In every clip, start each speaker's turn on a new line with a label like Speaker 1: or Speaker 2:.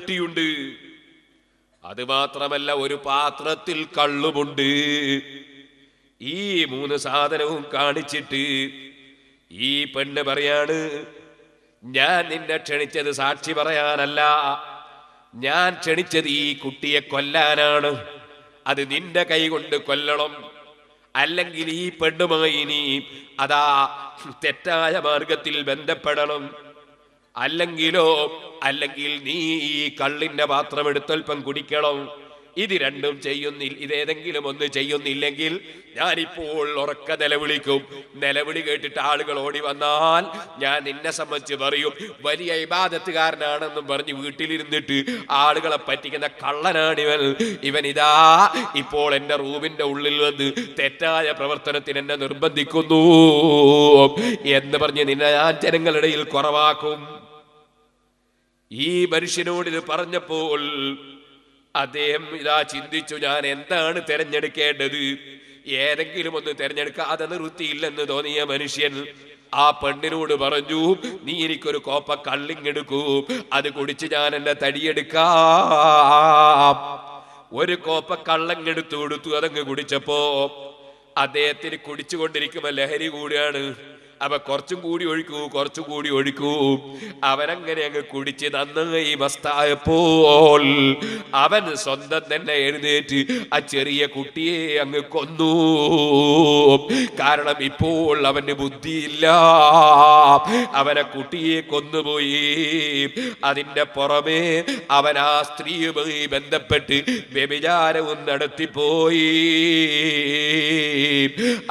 Speaker 1: കുട്ടിയുണ്ട്. അത് മാത്രമല്ല, ഒരു പാത്രത്തിൽ കള്ളുമുണ്ട്. ഈ 3 സാധനവും കാണിച്ചിട്ട് ഈ പെണ്ണ് പറയാണ്, ഞാൻ നിന്നെ ക്ഷണിച്ചത് സാക്ഷി പറയാനല്ല, ഞാൻ ക്ഷണിച്ചത് ഈ കുട്ടിയെ കൊല്ലാനാണ്. അത് നിന്റെ കൈ കൊണ്ട് കൊല്ലണം, അല്ലെങ്കിൽ ഈ പെണ്ണുമായി നീ അതാ തെറ്റായ മാർഗത്തിൽ ബന്ധപ്പെടണം, അല്ലെങ്കിൽ നീ ഈ കള്ളിന്റെ പാത്രം എടുത്തൽപ്പം കുടിക്കണം. ഇത് രണ്ടും ഇതേതെങ്കിലും ഒന്ന് ചെയ്യുന്നില്ലെങ്കിൽ ഞാനിപ്പോൾ ഉറക്ക നിലവിളിക്കും. നിലവിളി കേട്ടിട്ട് ആളുകൾ ഓടി വന്നാൽ ഞാൻ നിന്നെ സംബന്ധിച്ച് പറയും, വലിയ ഇബാദത്തുകാരനാണെന്നും പറഞ്ഞ് വീട്ടിലിരുന്നിട്ട് ആളുകളെ പറ്റിക്കുന്ന കള്ളനാണിവൻ. ഇവനിതാ ഇപ്പോൾ എന്റെ റൂമിന്റെ ഉള്ളിൽ വന്ന് തെറ്റായ പ്രവർത്തനത്തിന് എന്നെ നിർബന്ധിക്കുന്നു എന്ന് പറഞ്ഞ് നിന്നെ ഞാൻ ജനങ്ങളുടെ ഇടയിൽ കുറവാക്കും. ഈ മനുഷ്യനോട് ഇത് പറഞ്ഞപ്പോൾ അദ്ദേഹം ഇതാ ചിന്തിച്ചു, ഞാൻ എന്താണ് തെരഞ്ഞെടുക്കേണ്ടത്? ഏതെങ്കിലും ഒന്ന് തെരഞ്ഞെടുക്കാതെ നിവൃത്തിയില്ലെന്ന് തോന്നിയ മനുഷ്യൻ ആ പെണ്ണിനോട് പറഞ്ഞു, നീ എനിക്കൊരു കോപ്പ കള്ളിങ്ങെടുക്കൂ, അത് കുടിച്ച് ഞാൻ എന്റെ തടിയെടുക്കാം. ഒരു കോപ്പ കള്ളങ്ങെടുത്തു കൊടുത്തു. അതങ്ങ് കുടിച്ചപ്പോ അദ്ദേഹത്തിന് കുടിച്ചുകൊണ്ടിരിക്കുമ്പോ ലഹരി കൂടിയാണ്. അപ്പൊ കുറച്ചും കൂടി ഒഴിക്കൂ. അവനങ്ങനെ അങ്ങ് കുടിച്ച് നന്നായി മസ്തായപ്പോൾ അവൻ സ്വന്തം തന്നെ എഴുന്നേറ്റ് ആ ചെറിയ കുട്ടിയെ അങ്ങ് കൊന്നു. കാരണം ഇപ്പോൾ അവന് ബുദ്ധിയില്ല, അവനെ കുട്ടിയെ കൊന്നുപോയി. അതിന്റെ പുറമെ അവൻ ആ സ്ത്രീയുമായി ബന്ധപ്പെട്ട് വ്യഭിചാരവും നടത്തിപ്പോയി.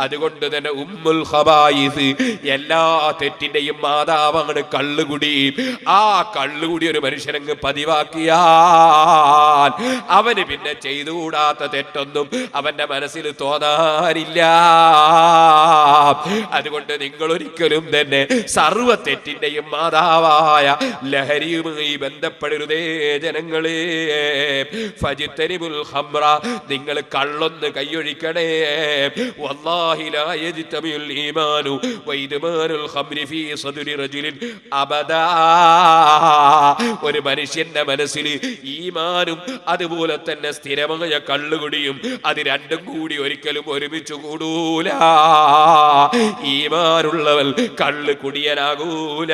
Speaker 1: അതുകൊണ്ട് തന്നെ ഉമ്മുൽ ഖബായിസ്, എല്ലാ തെറ്റിന്റെയും മാതാവാണ് കള്ളുകുടി. ആ കള്ളുകുടി ഒരു മനുഷ്യനങ്ങ് പതിവാക്കിയാൽ അവന് പിന്നെ ചെയ്തുകൂടാത്ത തെറ്റൊന്നും അവന്റെ മനസ്സിൽ തോന്നാനില്ല. അതുകൊണ്ട് നിങ്ങൾ ഒരിക്കലും തന്നെ സർവ്വ തെറ്റിന്റെയും മാതാവായ ലഹരിയുമായി ബന്ധപ്പെടരുതേ ജനങ്ങളെ. ഫജ്തനിബുൽ ഖംറ, നിങ്ങൾ കള്ളൊന്ന് കൈയൊഴിക്കണേ. വല്ലാഹി ലാ യജ്തമിഉൽ ഈമാനു വഇദ്മാനുൽ ഖംരി ഫീ സദ്രി റജുലിൻ അബദാ. ഒരു മനുഷ്യന്റെ മനസ്സിൽ ഈമാനും അതുപോലെ തന്നെ സ്ഥിരമായ കള്ളുകുടിയും, അത് രണ്ടും കൂടി ഒരിക്കലും ഒരുമിച്ച് കൂടൂല. ഈമാനുള്ളവൻ കള്ള് കുടിയനാകൂല.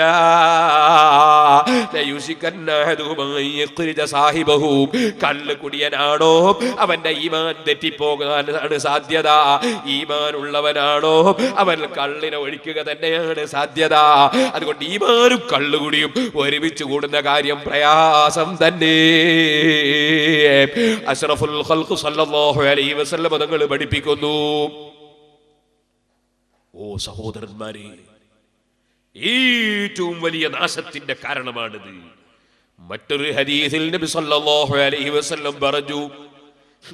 Speaker 1: കള്ള് കുടിയനാണോ അവന്റെ ഈമാൻ തെറ്റിപ്പോകാനാണ് സാധ്യത. ഈമാനുള്ളവനാണോ അവൻ കള്ളിനെ ഒഴിക്കുക തന്നെയാണ് സാധ്യത. അതുകൊണ്ട് ഈമാനും കള്ളുകുടിയും ഒരുമിച്ച് കൂടുന്ന കാര്യം പ്രയാസം തന്നെ. അഷ്റഫുൽ ഖൽഖ് സല്ലല്ലാഹു അലൈഹി വസല്ലം തങ്ങൾ പഠിപ്പിക്കുന്നു, ഓ സഹോദരന്മാരെ, ഏറ്റവും വലിയ നാശത്തിന്റെ കാരണമാണിത്. മറ്റൊരു ഹദീസിൽ നബി സല്ലല്ലാഹു അലൈഹി വസല്ലം പറഞ്ഞു,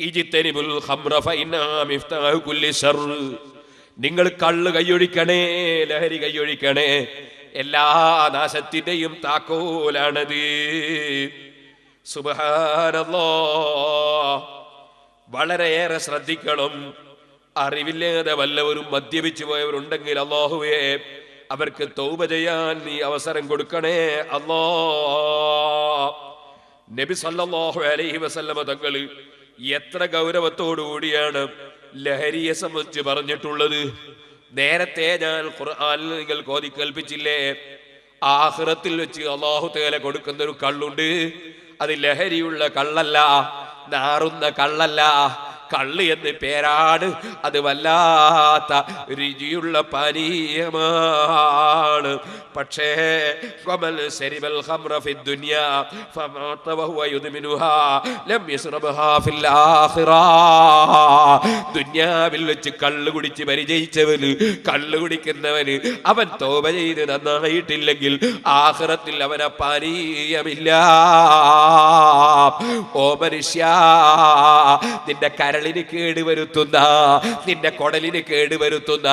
Speaker 1: ഇജ്തനിബുൽ ഖംറ ഫഇന്നാ മിഫ്താഹു കുല്ലി ശർ. നിങ്ങൾ കള്ള് കൈയൊഴിക്കണേ, ലഹരി കൈയൊഴിക്കണേ, എല്ലാ നാശത്തിന്റെയും താക്കോലാണത്. സുബ്ഹാനല്ലാഹ്, വളരെയേറെ ശ്രദ്ധിക്കണം. അറിവില്ലാതെ വല്ലവരും മദ്യപിച്ചു പോയവരുണ്ടെങ്കിൽ അല്ലാഹുവേ അവർക്ക് തൗബ ചെയ്യാൻ നീ അവസരം കൊടുക്കണേ അല്ലാഹ്. നബി സല്ലല്ലാഹു അലൈഹി വസല്ലമ തങ്ങൾ എത്ര ഗൗരവത്തോടുകൂടിയാണ് ലഹരിയെ സംബന്ധിച്ച് പറഞ്ഞിട്ടുള്ളത്. നേരത്തെ ഞാൻ ഖുർആനിൽ നിങ്ങൾക്ക് ഓതി കേൾപ്പിച്ചില്ലേ, ആഖിറത്തിൽ വെച്ച് അല്ലാഹു തആല കൊടുക്കുന്ന ഒരു കള്ളുണ്ട്. അത് ലഹരിയുള്ള കള്ളല്ല, നാറുന്ന കള്ളല്ല. കള്ള് എന്ന് പേരാണ്, അത് വല്ലാത്ത രുചിയുള്ള പാനീയമാണ്. പക്ഷേ ദുനിയാവിൽ വെച്ച് കള്ള് കുടിച്ച് പരിചയിച്ചവന്, കള്ള് കുടിക്കുന്നവന് അവൻ തൗബ ചെയ്ത് നന്നായിട്ടില്ലെങ്കിൽ ആഖിറത്തിൽ അവന പാനീയമില്ല. ഓ മനുഷ്യ, നിന്റെ കരളിന് കേടുവരുത്തുന്ന, നിന്റെ കൊടലിന് കേടുവരുത്തുന്ന,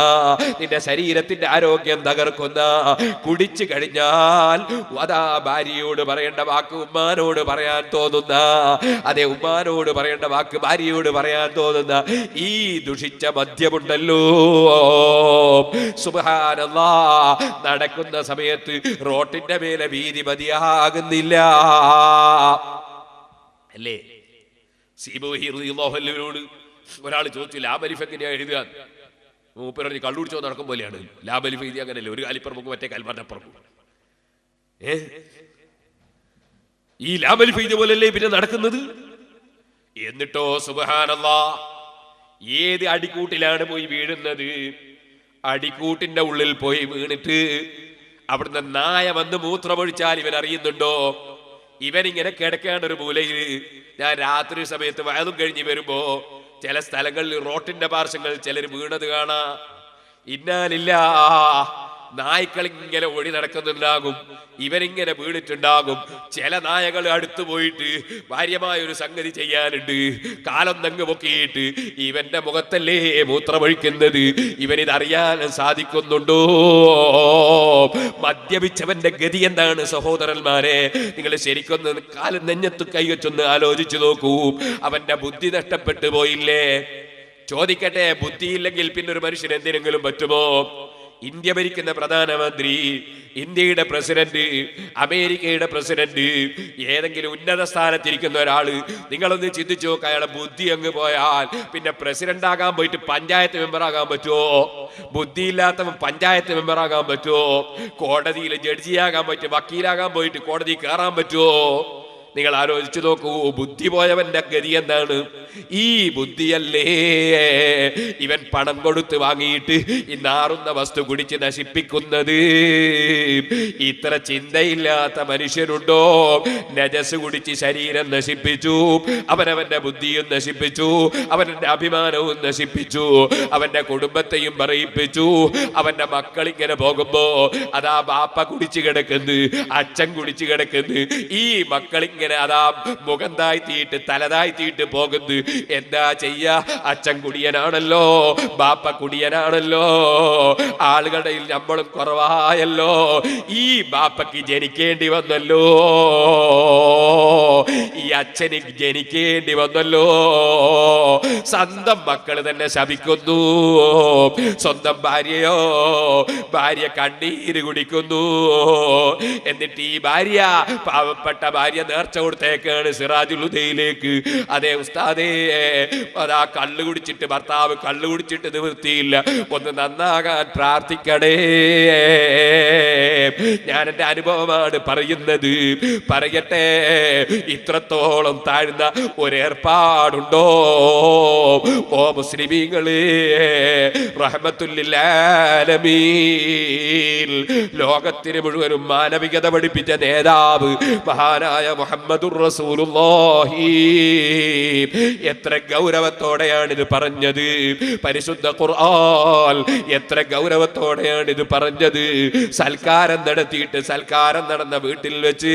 Speaker 1: നിന്റെ ശരീരത്തിന്റെ ആരോഗ്യം തകർക്കുന്ന, കുടിച്ചു കഴിഞ്ഞാൽ അതാ ഭാര്യയോട് പറയേണ്ട വാക്ക് ഉമ്മാനോട് പറയാൻ തോന്നുന്ന, അതെ ഉമ്മാനോട് പറയേണ്ട വാക്ക് ഭാര്യയോട് പറയാൻ തോന്നുന്ന ഈ ദുഷിച്ച മദ്യമുണ്ടല്ലോ, സുബ്ഹാനല്ലാഹ്, നടക്കുന്ന സമയത്ത് റോട്ടിന്റെ മേലെ വീതി മതിയാകുന്നില്ല. അല്ലേ? സീബവഹി റളിയല്ലാഹു അൻഹുവിനോട് ഒരാൾ ചോദിച്ചു ലാബലിഫ് എങ്ങനെയാ എഴുതുക? മൂപ്പരഞ്ഞ് കള്ളുടിച്ചോ നടക്കും പോലെയാണ്. ലാബലിഫ് എഴുതി അങ്ങനെയല്ലേ, ഒരു കാലിപ്പുറം മറ്റേ കാൽമാറ്റപ്പുറം. ഈ ലാബലിഫ് എഴുതിയ പോലെയല്ലേ പിന്നെ നടക്കുന്നത്? എന്നിട്ടോ സുബ്ഹാനല്ലാഹ്, ഏത് അടിക്കൂട്ടിലാണ് പോയി വീഴുന്നത്? അടിക്കൂട്ടിന്റെ ഉള്ളിൽ പോയി വീണിട്ട് അവിടുന്ന് നായ വന്ന് മൂത്രമൊഴിച്ചാൽ ഇവൻ അറിയുന്നുണ്ടോ? ഇവനിങ്ങനെ കിടക്കേണ്ട ഒരു മൂലയിൽ. ഞാൻ രാത്രി സമയത്ത് വയലും കഴിഞ്ഞ് വരുമ്പോ ചില സ്ഥലങ്ങളിൽ റോട്ടിന്റെ പാർശ്വങ്ങളിൽ ചിലർ വീണത് കാണാ. ഇന്നാലില്ല, നായ്ക്കൾ ഇങ്ങനെ ഓടി നടക്കുന്നുണ്ടാകും, ഇവനിങ്ങനെ വീണിട്ടുണ്ടാകും. ചില നായകൾ അടുത്തു പോയിട്ട് ഭാര്യമായ ഒരു സംഗതി ചെയ്യാനുണ്ട്, കാലം തങ്ങ് പൊക്കിയിട്ട് ഇവന്റെ മുഖത്തല്ലേ മൂത്രമൊഴിക്കുന്നത്, ഇവനിതറിയാൻ സാധിക്കുന്നുണ്ടോ? മദ്യപിച്ചവന്റെ ഗതി എന്താണ് സഹോദരന്മാരെ? നിങ്ങൾ ശരിക്കൊന്ന് കാലം നെഞ്ഞത്ത് കൈവച്ചൊന്ന് ആലോചിച്ചു നോക്കൂ. അവന്റെ ബുദ്ധി നഷ്ടപ്പെട്ടു പോയില്ലേ? ചോദിക്കട്ടെ, ബുദ്ധിയില്ലെങ്കിൽ പിന്നൊരു മനുഷ്യൻ എന്തിനെങ്കിലും പറ്റുമോ? ഇന്ത്യ ഭരിക്കുന്ന പ്രധാനമന്ത്രി, ഇന്ത്യയുടെ പ്രസിഡന്റ്, അമേരിക്കയുടെ പ്രസിഡന്റ്, ഏതെങ്കിലും ഉന്നത സ്ഥാനത്തിരിക്കുന്ന ഒരാള്, നിങ്ങളൊന്ന് ചിന്തിച്ചു നോക്കുക. അയാളെ ബുദ്ധി അങ്ങ് പോയാൽ പിന്നെ പ്രസിഡന്റ് ആകാൻ പോയിട്ട് പഞ്ചായത്ത് മെമ്പർ ആകാൻ പറ്റുമോ? ബുദ്ധിയില്ലാത്തവൻ പഞ്ചായത്ത് മെമ്പർ ആകാൻ പറ്റുമോ? കോടതിയിൽ ജഡ്ജിയാകാൻ പറ്റും, വക്കീലാകാൻ പോയിട്ട് കോടതി കയറാൻ പറ്റുമോ? നിങ്ങൾ ആലോചിച്ചു നോക്കൂ, ബുദ്ധി പോയവന്റെ ഗതി എന്താണ്? ഈ ബുദ്ധിയല്ലേ ഇവൻ പണം കൊടുത്ത് വാങ്ങിയിട്ട് ഈ നാറുന്ന വസ്തു കുടിച്ച് നശിപ്പിക്കുന്നത്? ഇത്ര ചിന്തയില്ലാത്ത മനുഷ്യനുണ്ടോ? നജസ് കുടിച്ച് ശരീരം നശിപ്പിച്ചു, അവനവന്റെ ബുദ്ധിയും നശിപ്പിച്ചു, അവന്റെ അഭിമാനവും നശിപ്പിച്ചു, അവന്റെ കുടുംബത്തെയും പറയിപ്പിച്ചു. അവന്റെ മക്കൾ ഇങ്ങനെ പോകുമ്പോ അതാ ബാപ്പ കുടിച്ചു കിടക്കുന്നു, അച്ഛൻ കുടിച്ചു കിടക്കുന്നു, ഈ മക്കളിങ്ങനെ അതാ മുഖം താഴ്ത്തിയിട്ട് തലതാഴ്ത്തിയിട്ട് പോകുന്നു. എന്താ ചെയ്യാ? അച്ഛൻ കുടിയനാണല്ലോ, ബാപ്പ കുടിയനാണല്ലോ, ആളുകളുടെ നമ്മളും കുറവായല്ലോ, ഈ ബാപ്പക്ക് ജനിക്കേണ്ടി വന്നല്ലോ, ഈ അച്ഛന് ജനിക്കേണ്ടി വന്നല്ലോ. സ്വന്തം മക്കൾ തന്നെ ശപിക്കുന്നു, സ്വന്തം ഭാര്യ കണ്ണീര് കുടിക്കുന്നു. എന്നിട്ട് ഈ ഭാര്യ, പാവപ്പെട്ട ഭാര്യ നേർച്ച കൊടുത്തേക്കാണ് സിറാജുൽ ഹുദയിലേക്ക്. അതേ ഉസ്താദേ, അതാ കള്ളു കുടിച്ചിട്ട് ഭർത്താവ് കള്ളു കുടിച്ചിട്ട് നിവൃത്തിയില്ല, ഒന്ന് നന്നാകാൻ പ്രാർത്ഥിക്കണേ. ഞാൻ എൻ്റെ അനുഭവമാണ് പറയുന്നത്. പറയട്ടെ, ഇത്രത്തോളം താഴ്ന്ന ഒരേർപ്പാടുണ്ടോ? ഓ മുസ്ലിമീങ്ങളെ, റഹ്മത്തുൽ ലിൽ ആലമീൻ, ലോകത്തിന് മുഴുവനും മാനവികത പഠിപ്പിച്ച നേതാവ് മഹാനായ മുഹമ്മദുർ റസൂലുള്ളാഹി എത്ര ഗൗരവത്തോടെയാണ് ഇത് പറഞ്ഞത്. പരിശുദ്ധ ഖുർആൻ എത്ര ഗൗരവത്തോടെയാണ് ഇത് പറഞ്ഞത്. സൽക്കാരം നടത്തിയിട്ട്, സൽക്കാരം നടന്ന വീട്ടിൽ വെച്ച്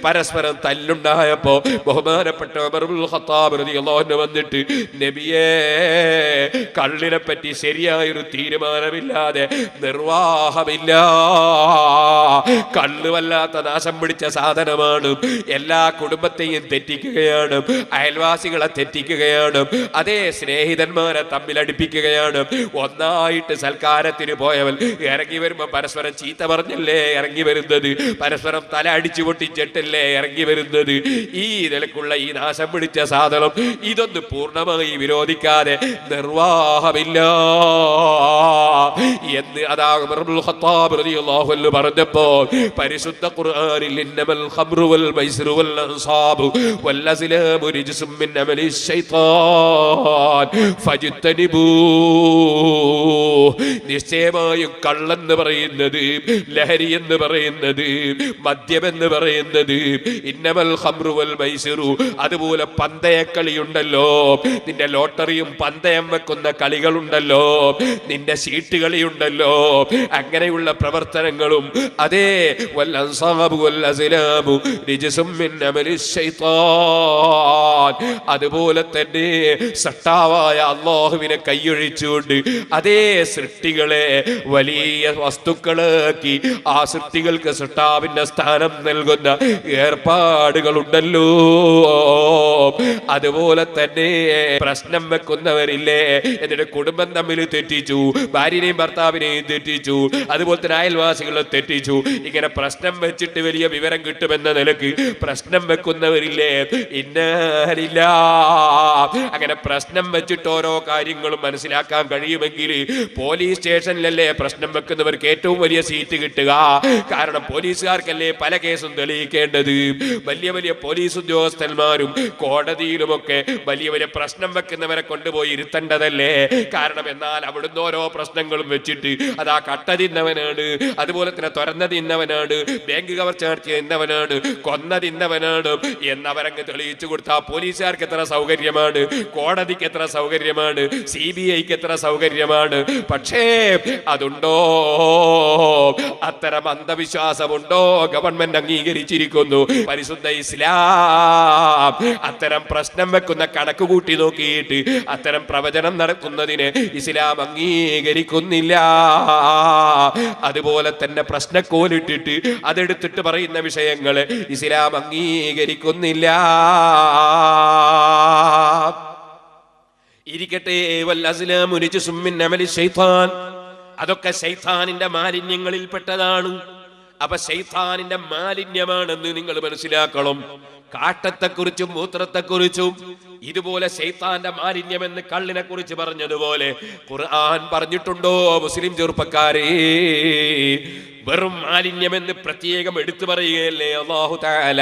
Speaker 1: പരസ്പരം തല്ലുണ്ടായപ്പോ ബഹുമാനപ്പെട്ട ഉമർ ഇബ്നുൽ ഖത്താബ് റളിയല്ലാഹു അൻഹു വന്നിട്ട്, നബിയേ, കള്ളിനെ പറ്റി ശരിയായൊരു തീരുമാനമില്ലാതെ നിർവാഹമില്ല, കള്ള് വല്ലാത്ത നാശം പിടിച്ച സാധനമാണ്, എല്ലാ കുടുംബത്തെയും തെറ്റിക്കുകയാണ്, അയൽവാസികളെ തെറ്റിക്കുകയാണ്, അതേ സ്നേഹിതന്മാരെ തമ്മിൽ അടുപ്പിക്കുകയാണ്. ഒന്നായിട്ട് സൽക്കാരത്തിന് പോയവൻ ഇറങ്ങി വരുമ്പോ പരസ്പരം ചീത്ത പറഞ്ഞല്ലേ ഇറങ്ങി വരുന്നത്, പരസ്പരം തല അടിച്ചു പൊട്ടിച്ചിട്ടല്ലേ ഇറങ്ങി വരുന്നത്. ഈ നിലക്കുള്ള ഈ നാശം പിടിച്ച സാധനം, ഇതൊന്ന് പൂർണ്ണമായി വിരോധിക്കാതെ നിർവാഹമില്ല എന്ന് അതാ ഉമർ ഇബ്നുൽ ഖത്താബ് റളിയല്ലാഹു അൻഹു പറഞ്ഞപ്പോ പരിശുദ്ധ ഖുർആനിൽ ഇന്നമൽ ഖംറു വൽ മൈസിറു വൽ അൻസാബു വൽ അസ്ലാമു റിജ്സും മിൻ അമലി ശൈത്താൻ ഫജ്തനിബൂ, നിശ്ചയമായും കള്ളെന്ന് പറയുന്നത്, ലഹരി എന്ന് പറയുന്നത്, മദ്യമെന്ന് പറയുന്നത്, ഇന്നമൽ ഖംറു വൽ മൈസിറു, അതുപോലെ പന്തയക്കളിയുണ്ടല്ലോ, നിന്റെ ലോട്ടറിയും പന്തയം വെക്കുന്ന കളികളുണ്ടല്ലോ, നിന്റെ ഷീട്ടുകളിയുണ്ടല്ലോ, അങ്ങനെയുള്ള പ്രവർത്തനങ്ങളും അതേ വൽ അൻസാബു വൽ അസ്ലാമു റിജ്സും മിൻ അമലി ശൈത്താൻ, അതുപോലെ തന്നെ സട്ടാവായ അല്ലാഹുവിനെ കൈയൊഴിച്ചുകൊണ്ട് അതേ സൃഷ്ടികളെ വലിയ വസ്തുക്കളാക്കി ആ സൃഷ്ടികൾക്ക് സട്ടാവിന്റെ സ്ഥാനം നൽകുന്ന ഏർപ്പാടുകളുണ്ടല്ലോ. അതുപോലെ തന്നെ പ്രശ്നം വെക്കുന്നവരില്ലേ, എന്നിട്ട് കുടുംബം തമ്മിൽ തെറ്റിച്ചു, ഭാര്യനെയും ഭർത്താവിനെയും തെറ്റിച്ചു, അതുപോലെ തന്നെ അയൽവാസികളെ തെറ്റിച്ചു. ഇങ്ങനെ പ്രശ്നം വെച്ചിട്ട് വലിയ വിവരം കിട്ടുമെന്ന നിലക്ക് പ്രശ്നം വെക്കുന്നവരില്ലേ, ഇന്നലില്ല. അങ്ങനെ പ്രശ്നം വെച്ചിട്ട് ഓരോ കാര്യങ്ങളും മനസ്സിലാക്കാൻ കഴിയുമെങ്കിൽ പോലീസ് സ്റ്റേഷനിലല്ലേ പ്രശ്നം വെക്കുന്നവർക്ക് ഏറ്റവും വലിയ സീറ്റ് കിട്ടുക. കാരണം പോലീസുകാർക്കല്ലേ പല കേസും തെളിയിക്കേണ്ടത്. വലിയ വലിയ പോലീസ് ഉദ്യോഗസ്ഥന്മാരും കോടതിയിലുമൊക്കെ വലിയ വലിയ പ്രശ്നം വെക്കുന്നവരെ കൊണ്ടുപോയി ഇരുത്തേണ്ടതല്ലേ. കാരണം എന്നാൽ അവിടുന്ന് ഓരോ പ്രശ്നങ്ങളും വെച്ചിട്ട് അതാ കട്ട തിന്നവനാണ്, അതുപോലെ തന്നെ തുറന്ന തിന്നവനാണ്, ബാങ്ക് കവർച്ച നടത്തിയ തിന്നവനാണ്, കൊന്ന തിന്നവനാണ് എന്നവരങ്ങ് തെളിയിച്ചു കൊടുത്താൽ പോലീസുകാർക്ക് എത്ര സൗകര്യമാണ്, കോടതിക്ക് എത്ര സൗകര്യമാണ്, CBIക്ക് എത്ര സൗകര്യമാണ്. പക്ഷേ അതുണ്ടോ, അത്തരം അന്ധവിശ്വാസമുണ്ടോ? ഗവൺമെന്റ് അംഗീകരിച്ചിരിക്കുന്നു. പരിശുദ്ധ ഇസ്ലാം അത്തരം പ്രശ്നം വെക്കുന്ന കണക്ക് കൂട്ടി നോക്കിയിട്ട് അത്തരം പ്രവചനം നടത്തുന്നതിന് ഇസ്ലാം അംഗീകരിക്കുന്നില്ല. അതുപോലെ തന്നെ പ്രശ്നക്കോലിട്ടിട്ട് അതെടുത്തിട്ട് പറയുന്ന വിഷയങ്ങളെ ഇസ്ലാം അംഗീകരിക്കുന്നില്ല. ഇരിക്കട്ടെ, അതൊക്കെ ശൈത്താനിന്റെ മാലിന്യങ്ങളിൽപ്പെട്ടതാണ്. അപ്പൊ ശൈത്താനിന്റെ മാലിന്യമാണെന്ന് നിങ്ങൾ മനസ്സിലാക്കണം. കാട്ടത്തെക്കുറിച്ചും മൂത്രത്തെക്കുറിച്ചും ഇതുപോലെ ശൈത്താന്റെ മാലിന്യമെന്ന് കള്ളിനെ കുറിച്ച് പറഞ്ഞതുപോലെ ഖുർആൻ പറഞ്ഞിട്ടുണ്ടോ? മുസ്ലിം ചെറുപ്പക്കാരെ, വെറും മാലിന്യമെന്ന് പ്രത്യേകം എടുത്തു പറയുകയല്ലേ അല്ലാഹു തആല.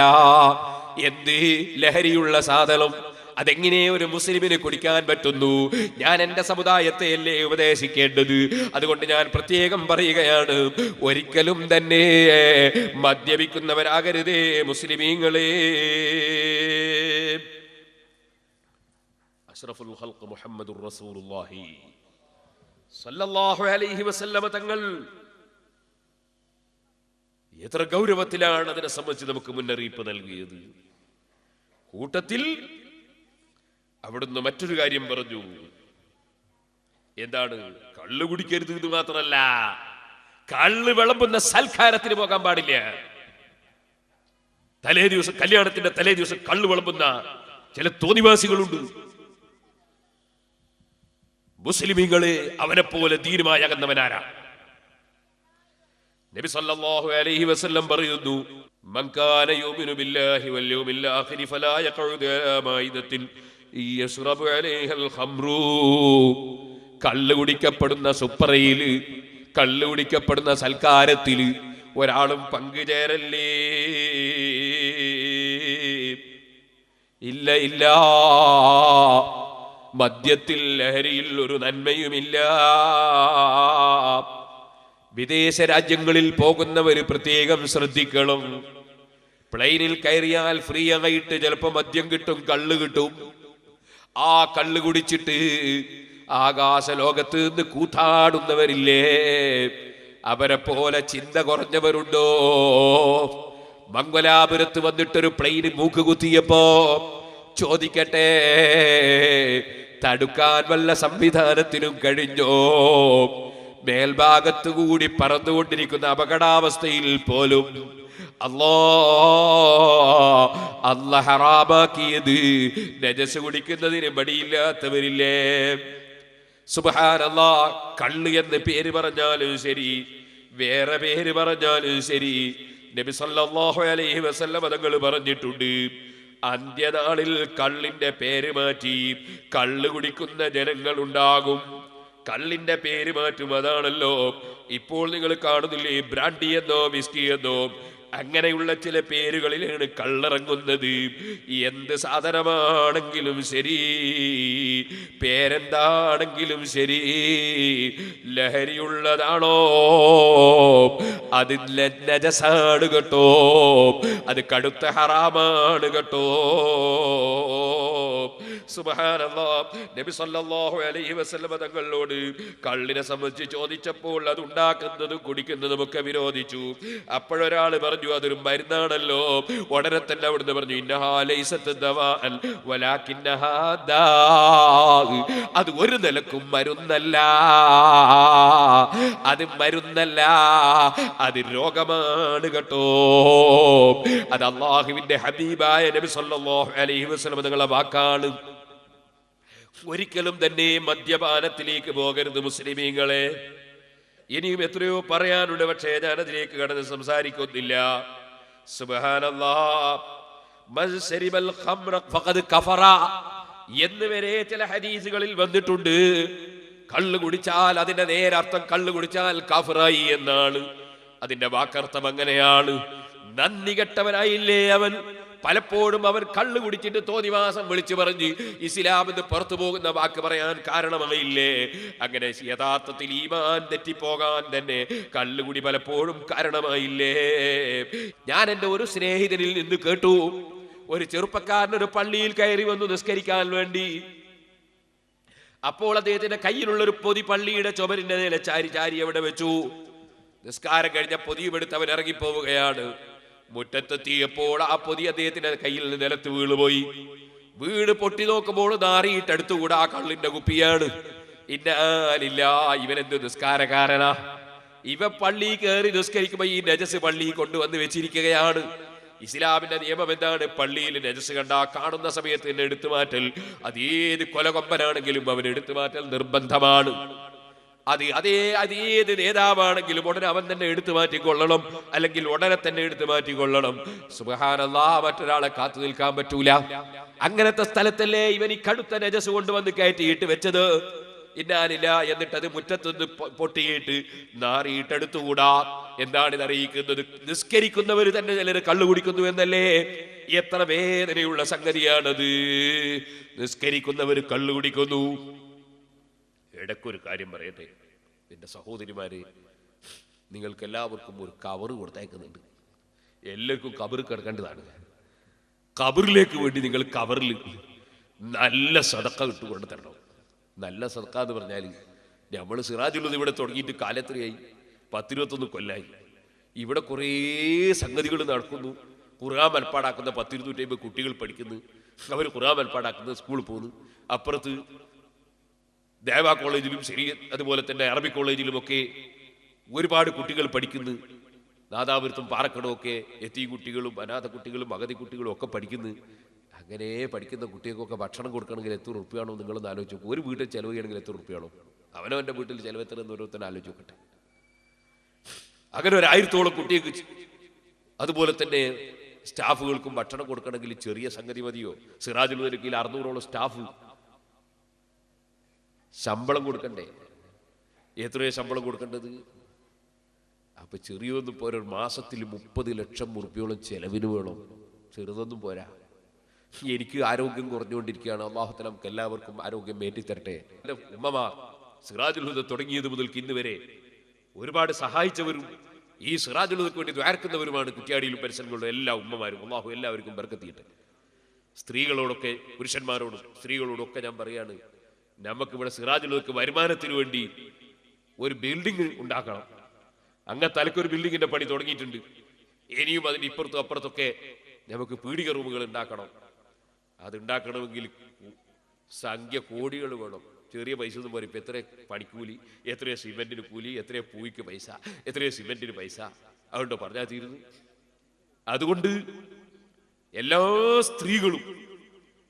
Speaker 1: എന്ത് ലഹരിയുള്ള സാധനം അതെങ്ങനെ ഒരു മുസ്ലിമിന് കുടിക്കാൻ പറ്റുന്നു? ഞാൻ എന്റെ സമുദായത്തെ അല്ലേ ഉപദേശിക്കേണ്ടത്? അതുകൊണ്ട് ഞാൻ പ്രത്യേകം പറയുകയാണ്, ഒരിക്കലും തന്നെ മദ്യപിക്കുന്നവരാകരുതേ മുസ്ലിമീങ്ങളെ. അഷ്റഫുൽ ഖൽഖ് മുഹമ്മദുർ റസൂലുള്ളാഹി സ്വല്ലല്ലാഹു അലൈഹി വസല്ലമ തങ്ങൾ എത്ര ഗൗരവത്തിലാണ് അതിനെ സംബന്ധിച്ച് നമുക്ക് മുന്നറിയിപ്പ് നൽകിയത്. കൂട്ടത്തിൽ അവിടുന്ന് മറ്റൊരു കാര്യം പറഞ്ഞു. എന്താണ്? കള്ള് കുടിക്കരുത് എന്ന് മാത്രമല്ല, കള്ള് വിളമ്പുന്ന സൽക്കാരത്തിന് പോകാൻ പാടില്ല. തലേ ദിവസം, കല്യാണത്തിന്റെ തലേ ദിവസം കള്ള് വിളമ്പുന്ന ചില തോന്നിവാസികളുണ്ട്. മുസ്ലിമീങ്ങളെ അവനെ പോലെ ധീരമായി അകന്നവനാരാ? നബി സല്ലല്ലാഹു അലൈഹി വസല്ലം പറയുന്നു, മൻ കാന യുമിനു ബില്ലാഹി വൽ യൗമിൽ ആഖിരി ഫലാ യഖഉദു അലാ മാഇദത്തിൻ യശ്റബു അലൈഹൽ ഖംറു. കള്ള് കുടിക്കപ്പെടുന്ന സുപ്പറയില്, കള്ള് കുടിക്കപ്പെടുന്ന സൽക്കാരത്തില് ഒരാളും പങ്കുചേരല്ലേ. ഇല്ല ഇല്ല, മദ്യത്തിൽ ലഹരിയിൽ ഒരു നന്മയുമില്ല. വിദേശ രാജ്യങ്ങളിൽ പോകുന്നവര് പ്രത്യേകം ശ്രദ്ധിക്കണം. പ്ലെയിനിൽ കയറിയാൽ ഫ്രീ ആയിട്ട് ചിലപ്പോ മദ്യം കിട്ടും, കള്ള് കിട്ടും. ആ കള്ള് കുടിച്ചിട്ട് ആകാശ ലോകത്ത് നിന്ന് കൂത്താടുന്നവരില്ലേ, അവരെ പോലെ ചിന്ത കുറഞ്ഞവരുണ്ടോ? മംഗലാപുരത്ത് വന്നിട്ടൊരു പ്ലെയിന് മൂക്ക് കുത്തിയപ്പോ ചോദിക്കട്ടെ, തടുക്കാൻ വല്ല സംവിധാനത്തിനും കഴിഞ്ഞോ? മേൽഭാഗത്തു കൂടി പറന്നുകൊണ്ടിരിക്കുന്ന അപകടാവസ്ഥയിൽ പോലും അല്ലാഹ് ഹറാമാക്കിയത് നജസ് കുടിക്കുന്നതിന് മടിയില്ലാത്തവരില്ലേ? സുബ്ഹാനല്ലാഹ്. കള്ള് എന്ന് പേര് പറഞ്ഞാലും ശരി, വേറെ പേര് പറഞ്ഞാലും ശരി, നബി സല്ലല്ലാഹു അലൈഹി വസല്ലം തങ്ങൾ പറഞ്ഞിട്ടുണ്ട്, അന്ത്യനാളിൽ കള്ളിന്റെ പേര് മാറ്റി കള്ള് കുടിക്കുന്ന ജനങ്ങൾ ഉണ്ടാകും. കള്ളിന്റെ പേര് മാറ്റും. അതാണല്ലോ ഇപ്പോൾ നിങ്ങൾ കാണുന്നില്ലേ, ബ്രാൻഡി എന്നോ വിസ്കി എന്നോ അങ്ങനെയുള്ള ചില പേരുകളിലാണ് കള്ളിറങ്ങുന്നത്. എന്ത് സാധനമാണെങ്കിലും ശരി, പേരെന്താണെങ്കിലും ശരി, ലഹരിയുള്ളതാണോ അത് നജസാണ് കേട്ടോ, അത് കടുത്ത ഹറാമാണ് കേട്ടോ. സുബ്ഹാനല്ലാഹ്. നബി സല്ലല്ലാഹു അലൈഹി വസല്ലം തങ്ങളോട് കള്ളിനെ സംബന്ധിച്ച് ചോദിച്ചപ്പോൾ അത് ഉണ്ടാക്കുന്നതും കുടിക്കുന്നതും ഒക്കെ വിരോധിച്ചു. അപ്പോഴൊരാൾ പറഞ്ഞു, അതൊരു മരുന്നാണല്ലോ. ഉടനെ തന്നെ അവിടുന്ന് പറഞ്ഞു, ഇന്നഹാ ലൈസത്ത് ദവാഅൻ വലാകിന്നഹാ ദാ. അത് ഒരു നിലക്കും മരുന്നല്ല, അത് മരുന്നല്ല, അത് രോഗമാണ് കേട്ടോ. അത് അല്ലാഹുവിന്റെ ഹബീബായ നബി സല്ലല്ലാഹു അലൈഹി വസല്ലം തങ്ങളുടെ വാക്കാണ്. ഒരിക്കലും തന്നെ മദ്യപാനത്തിലേക്ക് പോകരുത് മുസ്ലിമീങ്ങളെ. ഇനിയും എത്രയോ പറയാനുണ്ട്, പക്ഷേ ഞാൻ അതിലേക്ക് കടന്ന് സംസാരിക്കുന്നില്ല. സുബ്ഹാനല്ലാഹ്, മൻ ശരിബൽ ഖംറ ഫഖദ് കഫറ എന്ന് വരെ ചില ഹദീസുകളിൽ വന്നിട്ടുണ്ട്. കള്ള് കുടിച്ചാൽ അതിന്റെ നേരർത്ഥം കള്ള് കുടിച്ചാൽ കാഫിറായി എന്നാണ്. അതിന്റെ വാക്കർത്ഥം അങ്ങനെയാണ്. നന്ദി കെട്ടവനായില്ലേ അവൻ. പലപ്പോഴും അവൻ കള്ള് കുടിച്ചിട്ട് തോന്നിവാസം വിളിച്ചു പറഞ്ഞ് ഇസ്ലാമിന്ന് പുറത്തു പോകുന്ന വാക്ക് പറയാൻ കാരണമായില്ലേ. അങ്ങനെ യഥാർത്ഥത്തിൽ ഈമാൻ തെറ്റിപ്പോകാൻ തന്നെ കള്ളുകുടി പലപ്പോഴും കാരണമായില്ലേ. ഞാൻ എൻ്റെ ഒരു സ്നേഹിതനിൽ നിന്ന് കേട്ടു, ഒരു ചെറുപ്പക്കാരനൊരു പള്ളിയിൽ കയറി വന്നു നിസ്കരിക്കാൻ വേണ്ടി. അപ്പോൾ അദ്ദേഹത്തിന്റെ കയ്യിലുള്ളൊരു പൊതി പള്ളിയുടെ ചുമരിന്റെ നേരെ ചാരി ചാരി അവിടെ വെച്ചു. നിസ്കാരം കഴിഞ്ഞ പൊതിയുമെടുത്ത് അവൻ ഇറങ്ങിപ്പോവുകയാണ്. മുറ്റത്തെത്തിയപ്പോൾ ആ പൊതി അദ്ദേഹത്തിന്റെ കയ്യിൽ നിന്ന് നിലത്ത് വീണുപോയി. വീട് പൊട്ടി നോക്കുമ്പോൾ നാറിയിട്ടെടുത്തുകൂടെ ആ കള്ളിന്റെ കുപ്പിയാണ്. ഇന്നാലില്ല, ഇവനെന്ത് നിസ്കാരക്കാരനാ. ഇവ പള്ളി കയറി നിസ്കരിക്കുമ്പോ ഈ നജസ് പള്ളി കൊണ്ടുവന്ന് വെച്ചിരിക്കുകയാണ്. ഇസ്ലാമിന്റെ നിയമം എന്താണ്? പള്ളിയിൽ നജസ് കണ്ടാ കാണുന്ന സമയത്ത് തന്നെ എടുത്തു മാറ്റൽ. അത് ഏത് കൊലകൊമ്പനാണെങ്കിലും അവൻ എടുത്തു മാറ്റൽ നിർബന്ധമാണ്. അതേത് നേതാവാണെങ്കിലും ഉടനെ അവൻ തന്നെ എടുത്തു മാറ്റിക്കൊള്ളണം, അല്ലെങ്കിൽ ഉടനെ തന്നെ എടുത്തു മാറ്റിക്കൊള്ളണം. സുബ്ഹാനല്ലാഹ്, മറ്റൊരാളെ കാത്തു നിൽക്കാൻ പറ്റൂല. അങ്ങനത്തെ സ്ഥലത്തല്ലേ ഇവൻ ഈ കടുത്ത നജസ് കൊണ്ടുവന്ന് കയറ്റിയിട്ട് വെച്ചത്. ഇന്നാലില്ല, എന്നിട്ട് അത് മുറ്റത്തുനിന്ന് പൊട്ടിയിട്ട് നാറിയിട്ടെടുത്തുകൂടാ. എന്താണ് ഇത് അറിയിക്കുന്നത്? നിസ്കരിക്കുന്നവർ തന്നെ ചിലർ കള്ളു കുടിക്കുന്നു എന്നല്ലേ. എത്ര വേദനയുള്ള സംഗതിയാണത്. നിസ്കരിക്കുന്നവർ കള്ളു കുടിക്കുന്നു. ഇടയ്ക്കൊരു കാര്യം പറയട്ടെ എൻ്റെ സഹോദരിമാരെ, നിങ്ങൾക്ക് എല്ലാവർക്കും ഒരു കവറ് കൊടുത്തേക്കുന്നുണ്ട്. എല്ലാവർക്കും കബറ് കിടക്കേണ്ടതാണ്. കബറിലേക്ക് വേണ്ടി നിങ്ങൾ കവറിൽ നല്ല സദക്ക ഇട്ടുകൊണ്ട് തരണം. നല്ല സദക്ക എന്ന് പറഞ്ഞാൽ, നമ്മൾ സിറാജുള്ളത് ഇവിടെ തുടങ്ങിയിട്ട് കാലത്രയായി, 10-21 കൊല്ലായി. ഇവിടെ കുറേ സംഗതികൾ നടക്കുന്നു. ഖുർആൻ മനപ്പാടാക്കുന്ന 10-250 കുട്ടികൾ പഠിക്കുന്നു. അവർ ഖുർആൻ മനപ്പാടാക്കുന്നത് സ്കൂളിൽ പോകുന്നു. അപ്പുറത്ത് ദേവ കോളേജിലും ശരി, അതുപോലെ തന്നെ അറബിക് കോളേജിലുമൊക്കെ ഒരുപാട് കുട്ടികൾ പഠിക്കുന്നു. നാദാപുരത്തും പാറക്കടവും ഒക്കെ എത്തി കുട്ടികളും അനാഥ കുട്ടികളും അഗതി കുട്ടികളും ഒക്കെ പഠിക്കുന്നു. അങ്ങനെ പഠിക്കുന്ന കുട്ടികൾക്കൊക്കെ ഭക്ഷണം കൊടുക്കണമെങ്കിൽ എത്ര റുപ്യാണോ നിങ്ങളൊന്ന് ആലോചിച്ച് നോക്കും. ഒരു വീട്ടിൽ ചിലവ് ചെയ്യണമെങ്കിൽ എത്ര റുപ്യാണോ? അവനവൻ്റെ വീട്ടിൽ ചിലവ് എത്ര എന്ന് ഓരോരുത്തരും ആലോചിച്ച് നോക്കട്ടെ. അങ്ങനെ 1000-ഓളം കുട്ടികൾക്ക്, അതുപോലെ തന്നെ സ്റ്റാഫുകൾക്കും ഭക്ഷണം കൊടുക്കണമെങ്കിൽ ചെറിയ സംഗതി മതിയോ? സിറാജുൽ ഹുദയുടെ കീഴിൽ 600-ഓളം സ്റ്റാഫ്, ശമ്പളം കൊടുക്കണ്ടേ? എത്രയോ ശമ്പളം കൊടുക്കേണ്ടത്? അപ്പൊ ചെറിയൊന്നും പോരാ. ഒരു മാസത്തിൽ 30 ലക്ഷം ഉറുപ്പിയോളം ചെലവിന് വേണം. ചെറുതൊന്നും പോരാ. എനിക്ക് ആരോഗ്യം കുറഞ്ഞുകൊണ്ടിരിക്കുകയാണ്. അല്ലാഹു തആല നമുക്ക് എല്ലാവർക്കും ആരോഗ്യം മേറ്റിത്തരട്ടെ. ഉമ്മമാർ സിറാജുൽ ഹുദ തുടങ്ങിയത് മുതൽക്ക് ഇന്ന് വരെ ഒരുപാട് സഹായിച്ചവരും ഈ സിറാജുൽ ഹുദയ്ക്ക് വേണ്ടി ദ്വാരക്കുന്നവരുമാണ് കുറ്റ്യാടിയിലും പരിസരങ്ങളിലും എല്ലാ ഉമ്മമാരും. അല്ലാഹു എല്ലാവർക്കും ബർക്കത്ത് ചെയ്യട്ടെ. സ്ത്രീകളോടൊക്കെ, പുരുഷന്മാരോടും സ്ത്രീകളോടും ഒക്കെ ഞാൻ പറയാണ്, നമുക്കിവിടെ സിറാജുൽ ഹുദയ്ക്ക് വരുമാനത്തിന് വേണ്ടി ഒരു ബിൽഡിംഗ് ഉണ്ടാക്കണം. അങ്ങ് തലക്കൊരു ബിൽഡിങ്ങിന്റെ പണി തുടങ്ങിയിട്ടുണ്ട്. ഇനിയും അതിന് ഇപ്പുറത്തും അപ്പുറത്തൊക്കെ നമുക്ക് പീഡിക റൂമുകൾ ഉണ്ടാക്കണം. അതുണ്ടാക്കണമെങ്കിൽ സംഖ്യ കോടികൾ വേണം. ചെറിയ പൈസ ഒന്നും പോലും. ഇപ്പം എത്ര പണിക്കൂലി, എത്രയോ സിമെന്റിന് കൂലി, എത്രയോ പൂയ്ക്ക് പൈസ, എത്രയോ സിമെന്റിന് പൈസ, അതുകൊണ്ട് പറഞ്ഞാൽ തീരുന്നു. അതുകൊണ്ട് എല്ലാ സ്ത്രീകളും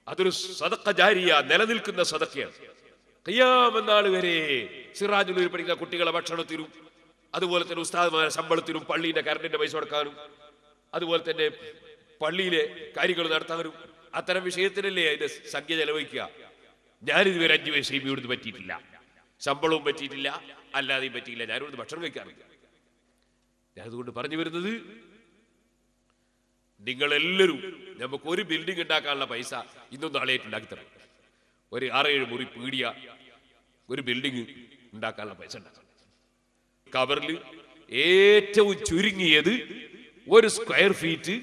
Speaker 1: അതൊരു സദഖ ജാരിയ, നിലനിൽക്കുന്ന സദഖയാണ്. ഖിയാമത്ത് നാൾ വരെ സിറാജുൽ ഹുദയിൽ പഠിക്കുന്ന കുട്ടികളെ ഭക്ഷണത്തിനും, അതുപോലെ തന്നെ ഉസ്താദുമാരുടെ ശമ്പളത്തിനും, പള്ളിയുടെ കറണ്ടിന്റെ പൈസ കൊടുക്കാനും, അതുപോലെ തന്നെ പള്ളിയിലെ കാര്യങ്ങൾ നടത്താനും, അത്തരം വിഷയത്തിനല്ലേ അതിന്റെ സംഖ്യ ചെലവഴിക്കുക. ഞാനിതുവരെ 5 പൈസ ഇവിടുന്ന് പറ്റിയിട്ടില്ല, ശമ്പളവും പറ്റിയിട്ടില്ല, അല്ലാതെയും പറ്റിയില്ല. ഞാനിവിടുന്ന് ഭക്ഷണം കഴിക്കാറില്ല. ഞാനതുകൊണ്ട് പറഞ്ഞു വരുന്നത്, നിങ്ങളെല്ലാവരും നമുക്ക് ഒരു ബിൽഡിംഗ് ഉണ്ടാക്കാനുള്ള പൈസ ഇന്നും നാളെയായിട്ട് ഉണ്ടാക്കി തരാം. ഒരു 6-7 മുറി പീടിയ ഒരു ബിൽഡിംഗ് ഉണ്ടാക്കാനുള്ള പൈസ ഉണ്ടാക്കണം. കവറിൽ ഏറ്റവും ചുരുങ്ങിയത് ഒരു സ്ക്വയർ ഫീറ്റ്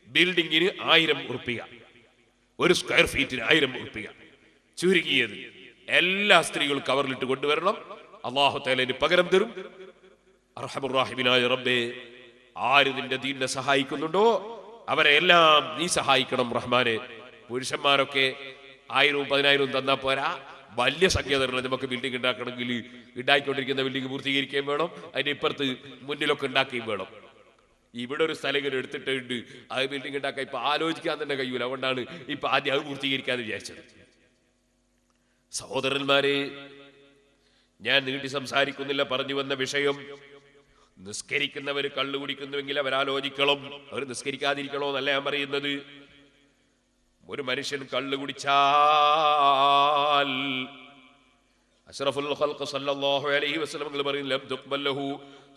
Speaker 1: ബിൽഡിങ്ങിന് 1000 ഉറുപ്പിക. ഒരു സ്ക്വയർ ഫീറ്റിന് 1000 ഉറുപ്പിക ചുരുങ്ങിയത്. എല്ലാ സ്ത്രീകളും കവറിലിട്ട് കൊണ്ടുവരണം. അല്ലാഹു തആല ഇതിന് പകരം തരും. അർഹമുർ റഹീമിനായ റബ്ബേ, ആര് നിന്റെ ദീനിനെ സഹായിക്കുന്നുണ്ടോ അവരെ എല്ലാം നീ സഹായിക്കണം റഹ്മാനെ. പുരുഷന്മാരൊക്കെ 1000 10,000 തന്നാൽ പോരാ, വലിയ സംഖ്യ തരണം. നമുക്ക് ബിൽഡിംഗ് ഉണ്ടാക്കണമെങ്കിൽ ഉണ്ടാക്കിക്കൊണ്ടിരിക്കുന്ന ബിൽഡിംഗ് പൂർത്തീകരിക്കുകയും വേണം, അതിൻ്റെ ഇപ്പുറത്ത് മുന്നിലൊക്കെ ഉണ്ടാക്കുകയും വേണം. ഇവിടെ ഒരു സ്ഥലം ഇങ്ങനെ എടുത്തിട്ടുണ്ട്, അത് ബിൽഡിംഗ് ഉണ്ടാക്കാൻ ഇപ്പൊ ആലോചിക്കാൻ തന്നെ കഴിയൂല. അതുകൊണ്ടാണ് ഇപ്പൊ ആദ്യം അത് പൂർത്തീകരിക്കാന്ന് വിചാരിച്ചത്. സഹോദരന്മാരെ, ഞാൻ നീട്ടി സംസാരിക്കുന്നില്ല. പറഞ്ഞു വന്ന വിഷയം, നിസ്കരിക്കുന്നവർ കള്ളു കുടിക്കുന്നുവെങ്കിൽ അവരാലോചിക്കണം, അവർ നിസ്കരിക്കാതിരിക്കണോ എന്നല്ല ഞാൻ പറയുന്നത്. ഒരു മനുഷ്യൻ കള്ളു കുടിച്ചാൽ അഷ്റഫുൽ ഖൽഖ് സല്ലല്ലാഹു അലൈഹി വസല്ലം പറയുന്നു, ലം തുഖ്ബൽ ലഹു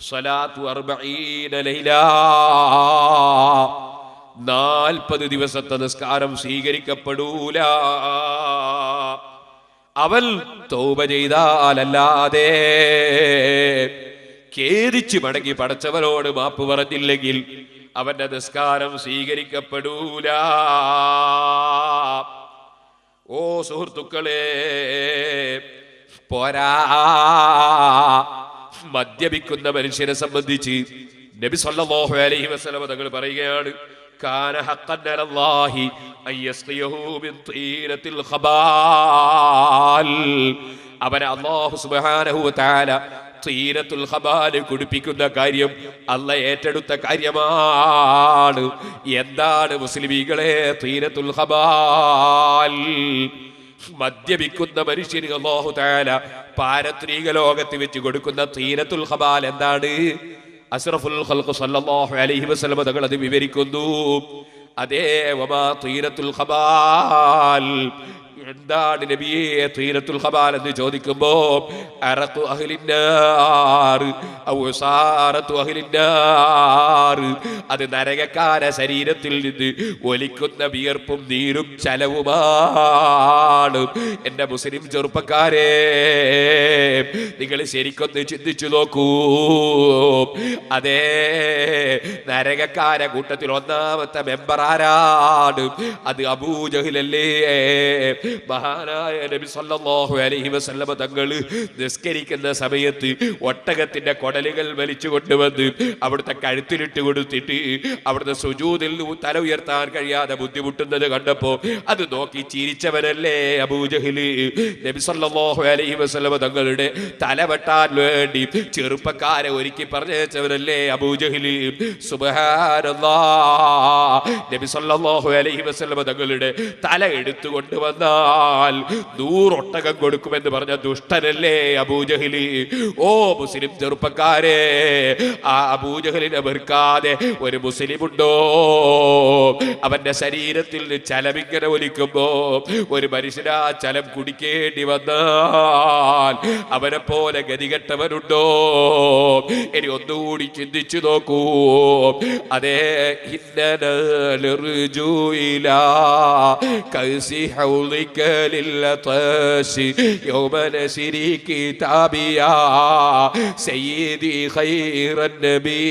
Speaker 1: സ്വലാത്തു 40 ലൈല, 40 ദിവസത്തെ നിസ്കാരം സ്വീകരിക്കപ്പെടൂല. അവൻ തൗബ ചെയ്താലല്ലാതെ, ഖേദിച്ച് മടങ്ങി പടച്ചവനോട് മാപ്പ് പറഞ്ഞില്ലെങ്കിൽ അവന്റെ നിസ്കാരം സ്വീകരിക്കപ്പെടൂല. ഓ സുഹൃത്തുക്കളെ, പോരാ, മദ്യപിക്കുന്ന മനുഷ്യനെ സംബന്ധിച്ച് നബി സല്ലല്ലാഹു അലൈഹി വസല്ലം തങ്ങൾ പറയുകയാണ്, കാന ഹഖ്ഖൻ അലല്ലാഹി അൻ യസ്ഖിയഹു മിൻ തീനത്തിൽ ഖബാൽ. അവനെ അല്ലാഹു സുബ്ഹാനഹു വ തആല തീനത്തുൽ ഖബാൽ കുടിപ്പിക്കുന്ന കാര്യം അല്ലാഹ് ഏറ്റെടുത്ത കാര്യമാണ്. എന്താണ് മുസ്ലിമീങ്ങളെ തീനത്തുൽ ഖബാൽ? മദ്യപിക്കുന്ന മനുഷ്യന് അല്ലാഹു തആല പാരത്രിക ലോകത്ത് വെച്ച് കൊടുക്കുന്ന തീനത്തുൽ ഖബാൽ എന്താണ്? അഷ്റഫുൽ ഖൽഖ് സല്ലല്ലാഹു അലൈഹി വസല്ലം തങ്ങൾ അത് വിവരിക്കുന്നു. അതേ, വമാ തീനത്തുൽ ഖബാൽ, എന്താണ് നബിയെ തീനത്തുൽ ഖബാൽ എന്ന് ചോദിക്കുമ്പോ, അറഖു അഹ്ലിന്നാർ ഔ സാറത്തു അഹ്ലിന്നാർ, അത് നരകക്കാര ശരീരത്തിൽ നിന്ന് ഒലിക്കുന്ന വിയർപ്പും നീരും ചലവുമാണ്. എന്റെ മുസ്ലിം ചെറുപ്പക്കാരെ, നിങ്ങൾ ശരിക്കൊന്ന് ചിന്തിച്ചു നോക്കൂ. അതേ, നരകക്കാര കൂട്ടത്തിൽ ഒന്നാമത്തെ മെമ്പർ ആരാണ്? അത് അബൂജഹലല്ലേ. മഹാനായ നബി സല്ലല്ലാഹു അലൈഹി വസല്ലം തങ്ങൾ നിസ്കരിക്കുന്ന സമയത്ത് ഒട്ടകത്തിന്റെ കൊടലുകൾ വലിച്ചു കൊണ്ടുവന്ന് അവിടുത്തെ കഴുത്തിലിട്ട് കൊടുത്തിട്ട് അവിടുത്തെ സുജൂദിൽ തല ഉയർത്താൻ കഴിയാതെ ബുദ്ധിമുട്ടുന്നത് കണ്ടപ്പോ അത് നോക്കി ചിരിച്ചവനല്ലേ അബൂജഹല്. നബി സല്ലല്ലാഹു അലൈഹി വസല്ലം തങ്ങളുടെ തല വെട്ടാൻ വേണ്ടി ചെറുപ്പക്കാരെ ഒരുക്കി പറഞ്ഞയച്ചവനല്ലേ അബൂജഹല്. സുബ്ഹാനല്ലാഹ്, നബി സല്ലല്ലാഹു അലൈഹി വസല്ലം തങ്ങളുടെ തല എടുത്തുകൊണ്ട് വന്നാൽ 100 ഒട്ടകം കൊടുക്കുമെന്ന് പറഞ്ഞ ദുഷ്ടനല്ലേ അബൂജഹല്. ഓ മുസ്ലിം ചെറുപ്പക്കാരെ, ആ അബൂജഹലിനെ വെറുക്കാതെ ഒരു മുസ്ലിം ഉണ്ടോ? അവന്റെ ശരീരത്തിൽ ചലമിങ്ങനെ ഒലിക്കുമ്പോ ഒരു മനുഷ്യനാ ചലം കുടിക്കേണ്ടി വന്നാൽ അവനെ പോലെ ഗതികെട്ടവനുണ്ടോ? ഇനി ഒന്നുകൂടി ചിന്തിച്ചു നോക്കൂ. അതേ, يوم نسري كتابيا سيدي خير النبي.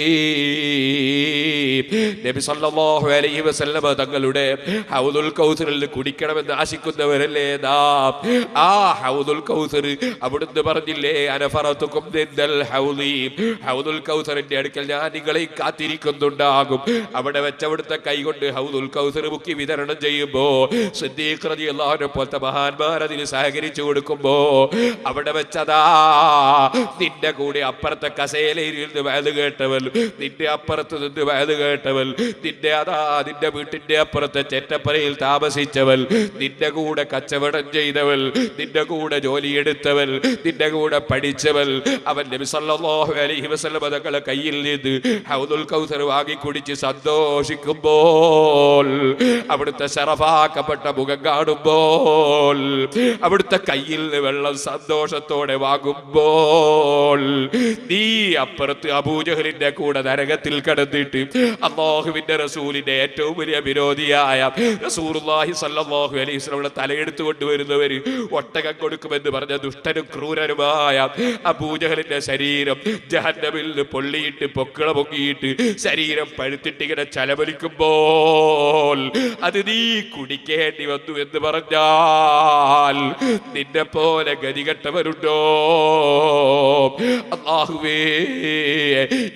Speaker 1: നബി സല്ലല്ലാഹു അലൈഹി വസല്ലം തങ്ങളുടെ ഹൗദുൽ കൗസറിൽ കുടിക്കണമെന്ന് ആശിക്കുന്നവരല്ലേ നാം. ആ ഹൗദുൽ കൗസർ അവിടുന്ന് പറഞ്ഞില്ലേ, അനഫറതുകും ദിൽ ഹൗദി, ഹൗദുൽ കൗസറിന്റെ അടുക്കൽ ഞാൻ നിങ്ങളെ കാത്തിരിക്കുന്നുണ്ടാകും. അവിടെ വെച്ച് അവിടുത്തെ കൈകൊണ്ട് ഹൗദുൽ കൗസർ മുക്കി വിതരണം ചെയ്യുമ്പോ സിദ്ദീഖ് റളിയല്ലാഹു അൻഹു പോലത്തെ മഹാന്മാർ അതിന് സഹകരിച്ചു കൊടുക്കുമ്പോ അവിടെ വെച്ചതാ നിന്റെ കൂടെ അപ്പുറത്തെ കസേലയിൽ നിന്ന് വയത് കേട്ടവൾ, നിന്റെ അപ്പുറത്ത് നിന്ന് വയത് കേട്ടവൾ, നിന്റെ വീട്ടിന്റെ അപ്പുറത്തെ ചെറ്റപ്പരയിൽ താമസിച്ചവൾ, നിന്റെ കൂടെ കച്ചവടം ചെയ്തവൾ, നിന്റെ കൂടെ ജോലിയെടുത്തവൾ, നിന്റെ കൂടെ പഠിച്ചവൾ, അവൻ നബി സല്ലല്ലാഹു അലൈഹി വസല്ലം തങ്ങളുടെ കയ്യിൽ നിന്ന് ഹൗദുൽ കൗസർ വാങ്ങി കുടിച്ച് സന്തോഷിക്കുമ്പോൾ, അവിടുത്തെ ശറഫാക്കപ്പെട്ട മുഖം കാണുമ്പോൾ, അവിടുത്തെ കയ്യിൽ വെള്ളം സന്തോഷത്തോടെ വാങ്ങുമ്പോൾ, നീ അപ്പുറത്ത് അബൂജഹലിന്റെ കൂടെ നരകത്തിൽ കടന്നിട്ട് അല്ലാഹുവിന്റെ റസൂലിന്റെ ഏറ്റവും വലിയ വിരോധിയായ റസൂലുള്ളാഹി സ്വല്ലല്ലാഹു അലൈഹി വസല്ലം തലയെടുത്തു കൊണ്ടുവരുന്നവര് ഒട്ടകം കൊടുക്കുമെന്ന് പറഞ്ഞ ദുഷ്ടനും ക്രൂരനുമായ അബൂജഹലിന്റെ ശരീരം ജഹന്നമിൽ പൊള്ളിയിട്ട് പൊക്കിള പൊങ്ങിയിട്ട് ശരീരം പഴുത്തിട്ടിങ്ങനെ ചലമലിക്കുമ്പോൾ അത് നീ കുടിക്കേണ്ടി വന്നു എന്ന് പറഞ്ഞാൽ നിന്നെ പോലെ ഗതികെട്ടവരുണ്ടോ? അല്ലാഹുവേ,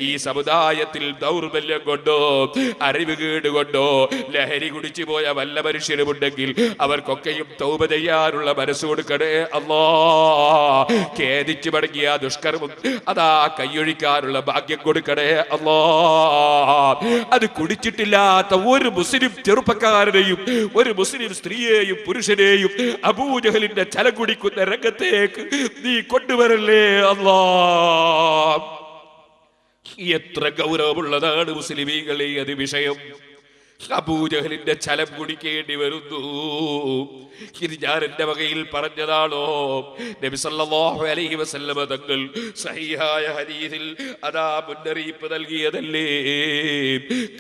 Speaker 1: ഈ സമുദായത്തിൽ ദൗർബല്യം കൊണ്ടോ കൊണ്ടോ അറിവ് കേടുകൊണ്ടോ ലഹരി കുടിച്ചു പോയ വല്ല മനുഷ്യരുമുണ്ടെങ്കിൽ അവർക്കൊക്കെയും തൗബ ചെയ്യാനുള്ള മനസ്സ് കൊടുക്കണേ അല്ലാ. ഖേദിച്ചു മടങ്ങിയ ദുഷ്കർമ്മം അതാ കൈയൊഴിക്കാനുള്ള ഭാഗ്യം കൊടുക്കണേ അല്ലാ. അത് കുടിച്ചിട്ടില്ലാത്ത ഒരു മുസ്ലിം ചെറുപ്പക്കാരനെയും ഒരു മുസ്ലിം സ്ത്രീയെയും പുരുഷനെയും അബൂജഹലിന്റെ ചലം കുടിക്കുന്ന രംഗത്തേക്ക് നീ കൊണ്ടുവരല്ലേ അല്ലാ. എത്ര ഗൗരവമുള്ളതാണ് മുസ്ലിമീങ്ങളെ അത് വിഷയം. അബൂജഹലിന്റെ ചലം കുടിക്കേണ്ടി വരുന്നു. ഇത് ഞാൻ എന്റെ വകയിൽ പറഞ്ഞതാണോ? നബി സല്ലല്ലാഹു അലൈഹി വസല്ലമ തങ്ങൾ സഹീഹായ ഹദീസിൽ അതാ മുന്നറിയിപ്പ് നൽകിയതല്ലേ.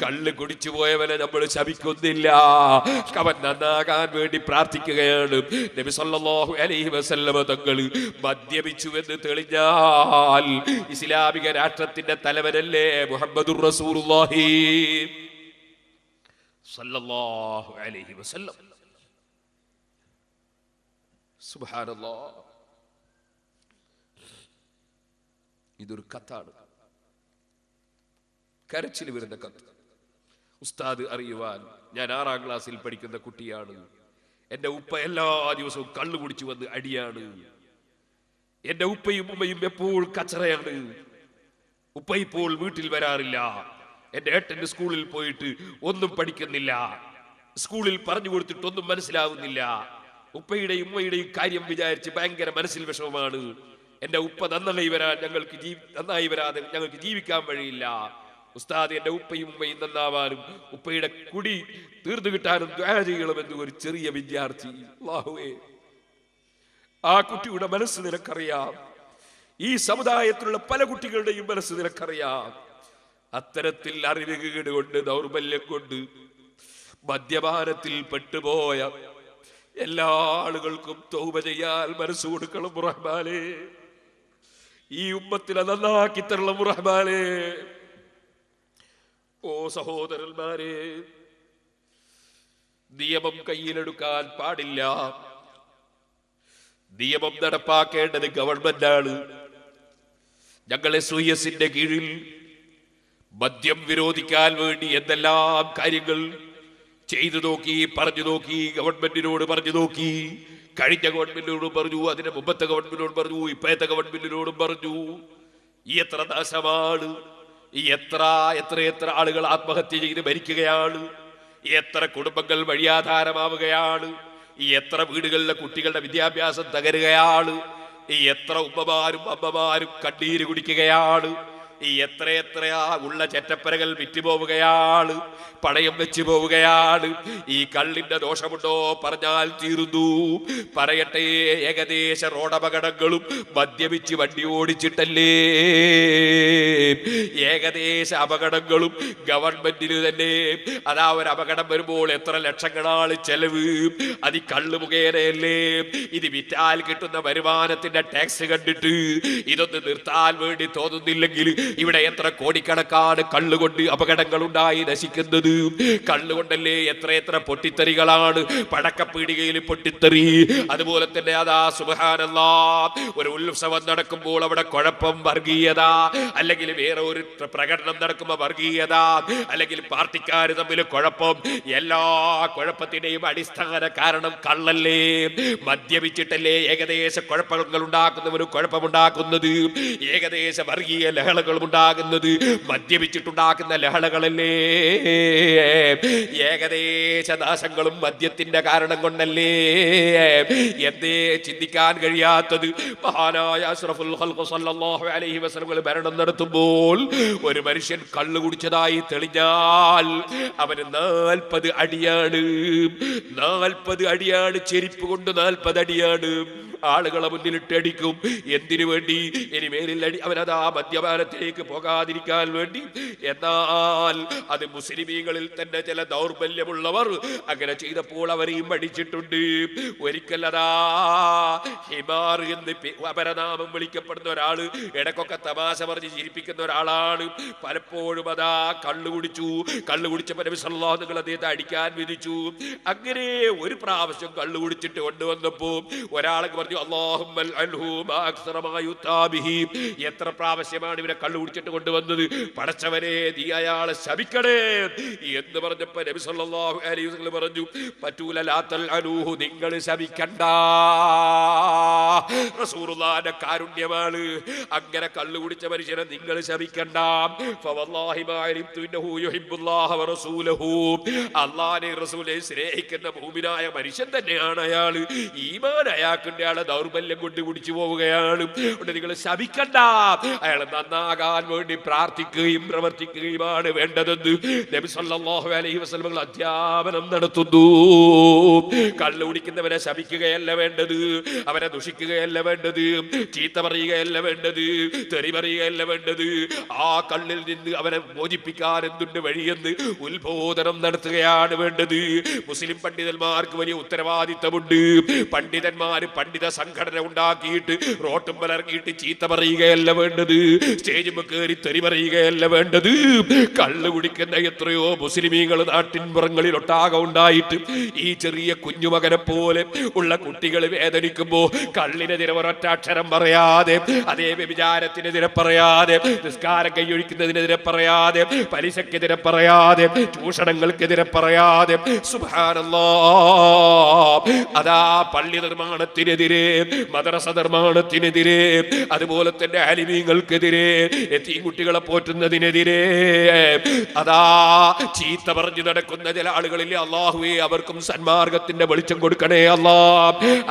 Speaker 1: കള്ള് കുടിച്ചു പോയവനെ നമ്മൾ ശപിക്കുന്നില്ല, അവൻ നന്നാകാൻ വേണ്ടി പ്രാർത്ഥിക്കുകയാണ്. നബി സല്ലല്ലാഹു അലൈഹി വസല്ലമ തങ്ങൾ മദ്യപിച്ചുവെന്ന് തെളിഞ്ഞാൽ ഇസ്ലാമിക രാഷ്ട്രത്തിന്റെ തലവനല്ലേ മുഹമ്മദുർ റസൂലുള്ളാഹി സല്ലല്ലാഹു അലൈഹി വസല്ലം. സുബ്ഹാനല്ലാഹ്. ഇതൊരു കത്താണ്, കരച്ചിൽ വരുന്ന കത്ത്. ഉസ്താദ് അറിയുവാൻ, ഞാൻ 6ാം ക്ലാസ്സിൽ പഠിക്കുന്ന കുട്ടിയാണ്. എന്റെ ഉപ്പ എല്ലാ ദിവസവും കള്ളു കുടിച്ചു വന്ന് അടിയാണ്. എന്റെ ഉപ്പയും ഉമ്മയും എപ്പോൾ കച്ചറയാണ്. ഉപ്പ ഇപ്പോൾ വീട്ടിൽ വരാറില്ല. എന്റെ ഏട്ടന്റെ സ്കൂളിൽ പോയിട്ട് ഒന്നും പഠിക്കുന്നില്ല. സ്കൂളിൽ പറഞ്ഞു കൊടുത്തിട്ടൊന്നും മനസ്സിലാവുന്നില്ല. ഉപ്പയുടെയും ഉമ്മയുടെയും കാര്യം വിചാരിച്ച് ഭയങ്കര മനസ്സിൽ വിഷമമാണ്. എന്റെ ഉപ്പ നന്നായി വരാതെ ഞങ്ങൾക്ക് ജീവിക്കാൻ വഴിയില്ല. ഉസ്താദ്, എന്റെ ഉപ്പയും ഉമ്മയും നന്നാവാനും ഉപ്പയുടെ കുടി തീർന്നു കിട്ടാനും ദുആ ചെയ്യണമെന്ന് ഒരു ചെറിയ വിദ്യാർത്ഥി. അല്ലാഹുവേ, ആ കുട്ടിയുടെ മനസ്സ് നിനക്കറിയാം. ഈ സമുദായത്തിലുള്ള പല കുട്ടികളുടെയും മനസ്സ് നിനക്കറിയാം. അത്തരത്തിൽ അറിവുകേട് കൊണ്ട് ദൗർബല്യം കൊണ്ട് മദ്യപാനത്തിൽ പെട്ടുപോയ എല്ലാ ആളുകൾക്കും തൗബ ചെയ്യാൻ മനസ്സ് കൊടുക്കണം റഹ്മാനേ. ഈ ഉമ്മത്തിനെ നന്നാക്കി തരണം റഹ്മാനേ. ഓ സഹോദരന്മാരെ, നിയമം കയ്യിലെടുക്കാൻ പാടില്ല. നിയമം നടപ്പാക്കേണ്ടത് ഗവൺമെന്റാണ്. ഞങ്ങളെ SOS-ന്റെ കീഴിൽ മദ്യം വിരോധിക്കാൻ വേണ്ടി എന്തെല്ലാം കാര്യങ്ങൾ ചെയ്തു നോക്കി, പറഞ്ഞു നോക്കി, ഗവൺമെന്റിനോട് പറഞ്ഞു നോക്കി. കഴിഞ്ഞ ഗവൺമെന്റിനോടും പറഞ്ഞു, അതിന്റെ മുമ്പത്തെ ഗവൺമെന്റിനോടും പറഞ്ഞു, ഇപ്പോഴത്തെ ഗവൺമെന്റിനോടും പറഞ്ഞു. ഈ എത്ര നാശമാണ്! ഈ എത്ര ആളുകൾ ആത്മഹത്യ ചെയ്ത് മരിക്കുകയാണ്. എത്ര കുടുംബങ്ങൾ വഴിയാധാരമാവുകയാണ്. ഈ എത്ര വീടുകളിലെ കുട്ടികളുടെ വിദ്യാഭ്യാസം തകരുകയാണ്. ഈ എത്ര ഉമ്മമാരും അമ്മമാരും കണ്ണീര് കുടിക്കുകയാണ്. ഈ എത്രയെത്രയാ ഉള്ള ചെറ്റപ്പരകൾ വിറ്റുപോവുകയാണ്, പണയം വെച്ചു പോവുകയാണ്. ഈ കള്ളിന്റെ ദോഷമുണ്ടോ പറഞ്ഞാൽ തീർന്നു. പറയട്ടെ, ഏകദേശ റോഡപകടങ്ങളും മദ്യപിച്ച് വണ്ടി ഓടിച്ചിട്ടല്ലേ. ഏകദേശ അപകടങ്ങളും ഗവൺമെന്റിന് തന്നെ. അതാ ഒരു അപകടം വരുമ്പോൾ എത്ര ലക്ഷങ്ങളാണ് ചെലവ്. അത് ഈ കള്ള് മുഖേനയല്ലേ. ഇത് വിറ്റാൽ കിട്ടുന്ന വരുമാനത്തിന്റെ ടാക്സ് കണ്ടിട്ട് ഇതൊന്ന് നിർത്താൻ വേണ്ടി തോന്നുന്നില്ലെങ്കിൽ ഇവിടെ എത്ര കോടിക്കണക്കാണ് കള്ളുകൊണ്ട് അപകടങ്ങൾ ഉണ്ടായി നശിക്കുന്നത്. കള്ളുകൊണ്ടല്ലേ എത്ര പൊട്ടിത്തെറികളാണ്. പടക്കപ്പീടികയിൽ പൊട്ടിത്തെറി. അതുപോലെ തന്നെ അതാ സുബ്ഹാനല്ലാഹ്, ഒരു ഉത്സവം നടക്കുമ്പോൾ അവിടെ കുഴപ്പം, വർഗീയത, അല്ലെങ്കിൽ വേറെ ഒരു പ്രകടനം നടക്കുമ്പോൾ വർഗീയത, അല്ലെങ്കിൽ പാർട്ടിക്കാർ തമ്മിൽ കുഴപ്പം. എല്ലാ കുഴപ്പത്തിന്റെയും അടിസ്ഥാന കാരണം കള്ളല്ലേ. മദ്യപിച്ചിട്ടല്ലേ ഏകദേശ കുഴപ്പങ്ങൾ ഉണ്ടാക്കുന്നവരും കുഴപ്പമുണ്ടാക്കുന്നത്. ഏകദേശ വർഗീയ ലഹളകൾ ഉണ്ടാകുന്നത് മദ്യപിച്ചിട്ടുണ്ടാക്കുന്ന ലഹളകളല്ലേ. ഏകദേശ നാശങ്ങളും മദ്യത്തിന്റെ കാരണം കൊണ്ടല്ലേ. എന്തേ ചിന്തിക്കാൻ കഴിയാത്തത്? മഹാനായ അഷ്റഫുൽ ഖൽഖ് സല്ലല്ലാഹു അലൈഹി വസല്ലം ഭരണം നടത്തുമ്പോൾ ഒരു മനുഷ്യൻ കള്ളു കുടിച്ചതായി തെളിഞ്ഞാൽ അവന് 40 അടിയാണ്. 40 അടിയാണ്. ചെരിപ്പ് കൊണ്ട് 40 അടിയാണ്. ആളുകളെ മുന്നിലിട്ട് അടിക്കും. എന്തിനു വേണ്ടി? ഇനി മേലിൽ അവനതാ മദ്യപാനത്തിലേക്ക് പോകാതിരിക്കാൻ വേണ്ടി. എന്നാൽ അത് മുസ്ലിമീങ്ങളിൽ തന്നെ ചില ദൗർബല്യമുള്ളവർ അങ്ങനെ ചെയ്തപ്പോൾ അവരെയും അടിച്ചിട്ടുണ്ട്. ഒരിക്കലതാ ഹിമാർ എന്ന് അപരനാമം വിളിക്കപ്പെടുന്ന ഒരാള്, ഇടക്കൊക്കെ തമാശ പറഞ്ഞ് ചിരിപ്പിക്കുന്ന ഒരാളാണ്. പലപ്പോഴും അതാ കള്ളു കുടിച്ചപ്പോൾ നബി സല്ലല്ലാഹു അലൈഹി വസല്ലം അദ്ദേഹത്തെ അടിക്കാൻ വിധിച്ചു. അങ്ങനെ ഒരു പ്രാവശ്യം കള്ളു കുടിച്ചിട്ട് കൊണ്ടുവന്നപ്പോ ഒരാൾക്ക് പറഞ്ഞു, പറഞ്ഞു അല്ലാഹുമ്മൽ അൻഹു മാ അക്സറ മാ യുതാ ബിഹി. എത്ര പ്രാവശ്യമാണ് ഇവരെ കള്ളു കുടിച്ചിട്ട് കൊണ്ടുവന്നത്, പടച്ചവനെ നീ അയാളെ ശപിക്കണേ എന്ന് പറഞ്ഞപ്പോ നബി സല്ലല്ലാഹു അലൈഹി വസല്ലം പറഞ്ഞു പറ്റൂല, ലാ തൽഅനൂഹു, നിങ്ങൾ ശപിക്കണ്ട. റസൂലുള്ളാഹിന്റെ കാരുണ്യമാണ്. അങ്ങനെ കള്ളു കുടിച്ച മനുഷ്യനെ നിങ്ങൾ ശപിക്കണ്ട. ഫവല്ലാഹി മാ അലിംതു ഇന്നഹു യുഹിബ്ബുല്ലാഹ വറസൂലഹു. അല്ലാഹുവിനെ റസൂലിനെ സ്നേഹിക്കുന്ന മുഅ്മിനായ മനുഷ്യൻ തന്നെയാണ് അയാൾ. ഈമാൻ അയാൾക്കുണ്ട്, അയാളെ ദൗർബല്യം കൊണ്ട് കുടിച്ചു പോവുകയാണ്. നിങ്ങൾ ശപിക്കണ്ട, അയാളെ നന്നാകാൻ വേണ്ടി പ്രാർത്ഥിക്കുകയും പ്രവർത്തിക്കുകയുമാണ് വേണ്ടതെന്ന് നബി സല്ലല്ലാഹു അലൈഹി വസല്ലം അധ്യാപനം നടത്തുന്നു. കള്ളു കുടിക്കുന്നവനെ ശപിക്കുകയല്ല വേണ്ടത്, അവനെ ദുഷിക്കുകയല്ല വേണ്ടത്, ചീത്ത പറയുകയല്ല വേണ്ടത്, തെറി പറയുകയല്ല വേണ്ടത്. ആ കള്ളിൽ നിന്ന് അവനെ മോചിപ്പിക്കാൻ എന്തുണ്ട് വഴിയെന്ന് ഉത്ബോധനം നടത്തുകയാണ് വേണ്ടത്. മുസ്ലിം പണ്ഡിതന്മാർക്ക് വലിയ ഉത്തരവാദിത്തമുണ്ട്. പണ്ഡിതന്മാര് പണ്ഡിത സംഘടന ഉണ്ടാക്കിയിട്ട് റോട്ടും ഇറങ്ങിയിട്ട് ചീത്ത പറയുകയല്ല വേണ്ടത്, സ്റ്റേജിൽ കയറി തെറി പറയുകയല്ല വേണ്ടത്. കള്ളു കുടിക്കുന്ന എത്രയോ മുസ്ലിമീങ്ങൾ നാട്ടിൻ പുറങ്ങളിൽ ഒട്ടാകെ ഉണ്ടായിട്ട് ഈ ചെറിയ കുഞ്ഞുമകനെ പോലെ ഉള്ള കുട്ടികൾ വേദനിക്കുമ്പോ കള്ളിനെതിരെ ഒരൊറ്റ അക്ഷരം പറയാതെ, അതേ വ്യഭിചാരത്തിനെതിരെ പറയാതെ, നിസ്കാരം കൈയൊഴിക്കുന്നതിനെതിരെ പറയാതെ, പലിശക്കെതിരെ പറയാതെ, ചൂഷണങ്ങൾക്കെതിരെ പറയാതെ, സുബ്ഹാനല്ലാഹ്, അതാ പള്ളി നിർമ്മാണത്തിനെതിരെ, മദ്രസ നിർമ്മാണത്തിനെതിരെ, അതുപോലെ തന്നെ അലിമീങ്ങൾക്കെതിരെ, യതീം കുട്ടികളെ പോറ്റുന്നതിനെതിരെ, അതാ ചീത്ത പറഞ്ഞു നടക്കുന്ന ചില ആളുകളിലെ അല്ലാഹുവേ അവർക്കും സന്മാർഗത്തിന്റെ വെളിച്ചം കൊടുക്കണേ അല്ലാ,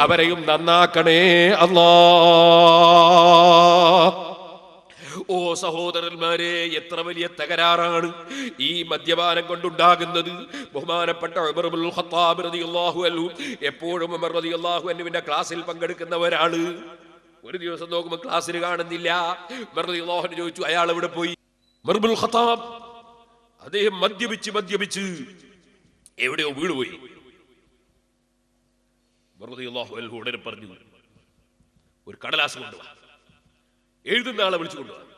Speaker 1: അവരെയും നന്നാക്കണേ അല്ലാ. ഓ സഹോദരന്മാരെ, എത്ര വലിയ തകരാറാണ് ഈ മദ്യപാനം കൊണ്ടുണ്ടാകുന്നത്. ബഹുമാനപ്പെട്ട ഉമർ ഇബ്നുൽ ഖത്താബ് റളിയല്ലാഹു അൻഹു, എപ്പോഴും ഉമർ റളിയല്ലാഹു അൻഹുവിന്റെ ക്ലാസ്സിൽ പങ്കെടുക്കുന്നവരാണ്. ഒരു ദിവസം നോക്കുമ്പോൾ ക്ലാസ്സിൽ കാണുന്നില്ല. ഉമർ റളിയല്ലാഹു അൻഹു ചോദിച്ചു, അയാൾ എവിടെ പോയി? ഉമർ ഇബ്നുൽ ഖത്താബ് അദ്ദേഹം മദ്യപിച്ച് എവിടെയോ വീണുപോയി. ഉമർ റളിയല്ലാഹു അൻഹു ഉടനെ പറഞ്ഞു, ഒരു കടലാസ് കൊണ്ടുവാ, എഴുതുന്ന ആളെ വിളിച്ചു കൊണ്ടുപോകാം.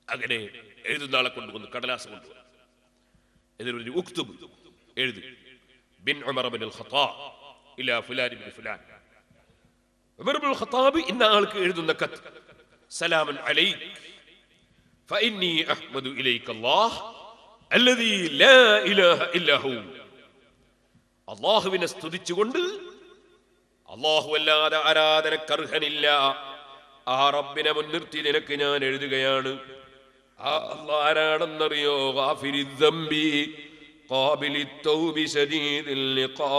Speaker 1: അങ്ങനെ എഴുതുന്ന ആളെ കൊണ്ടുവന്ന് കടലാസ് കൊണ്ടുപോകാം. എന്നിട്ട് ഉക്തുബ്, എഴുതി ബിൻ ഉമർ ഇബ്നുൽ ഖത്താബ് ഇലാ ഫുലാൻ ഇബ്നു ഫുലാൻ. ഉമർ ഇബ്നുൽ ഖത്താബ് ഇന്ന ആൾക്ക് എഴുതുന്ന കത്ത്, സലാമുൻ അലൈക് ഫഇന്നി അഹ്മദു ഇലൈക അല്ലാഹ് അല്ലദീ ലാ ഇലാഹ ഇല്ലാ ഹു. അല്ലാഹുവിനെ സ്തുതിച്ചുകൊണ്ട്, അല്ലാഹു അല്ലാതെ ആരാധനക്കർഹനില്ല, ആ റബ്ബിനെ മുൻനിർത്തി നിനക്ക് ഞാൻ എഴുതുകയാണ്. ആ അല്ലാഹ് ആരാണെന്നറിയോ? ഗാഫിരിദ് ദംബി ഖാബിലിത് തൗബി ശദീദിൽ ഇഖാബ്.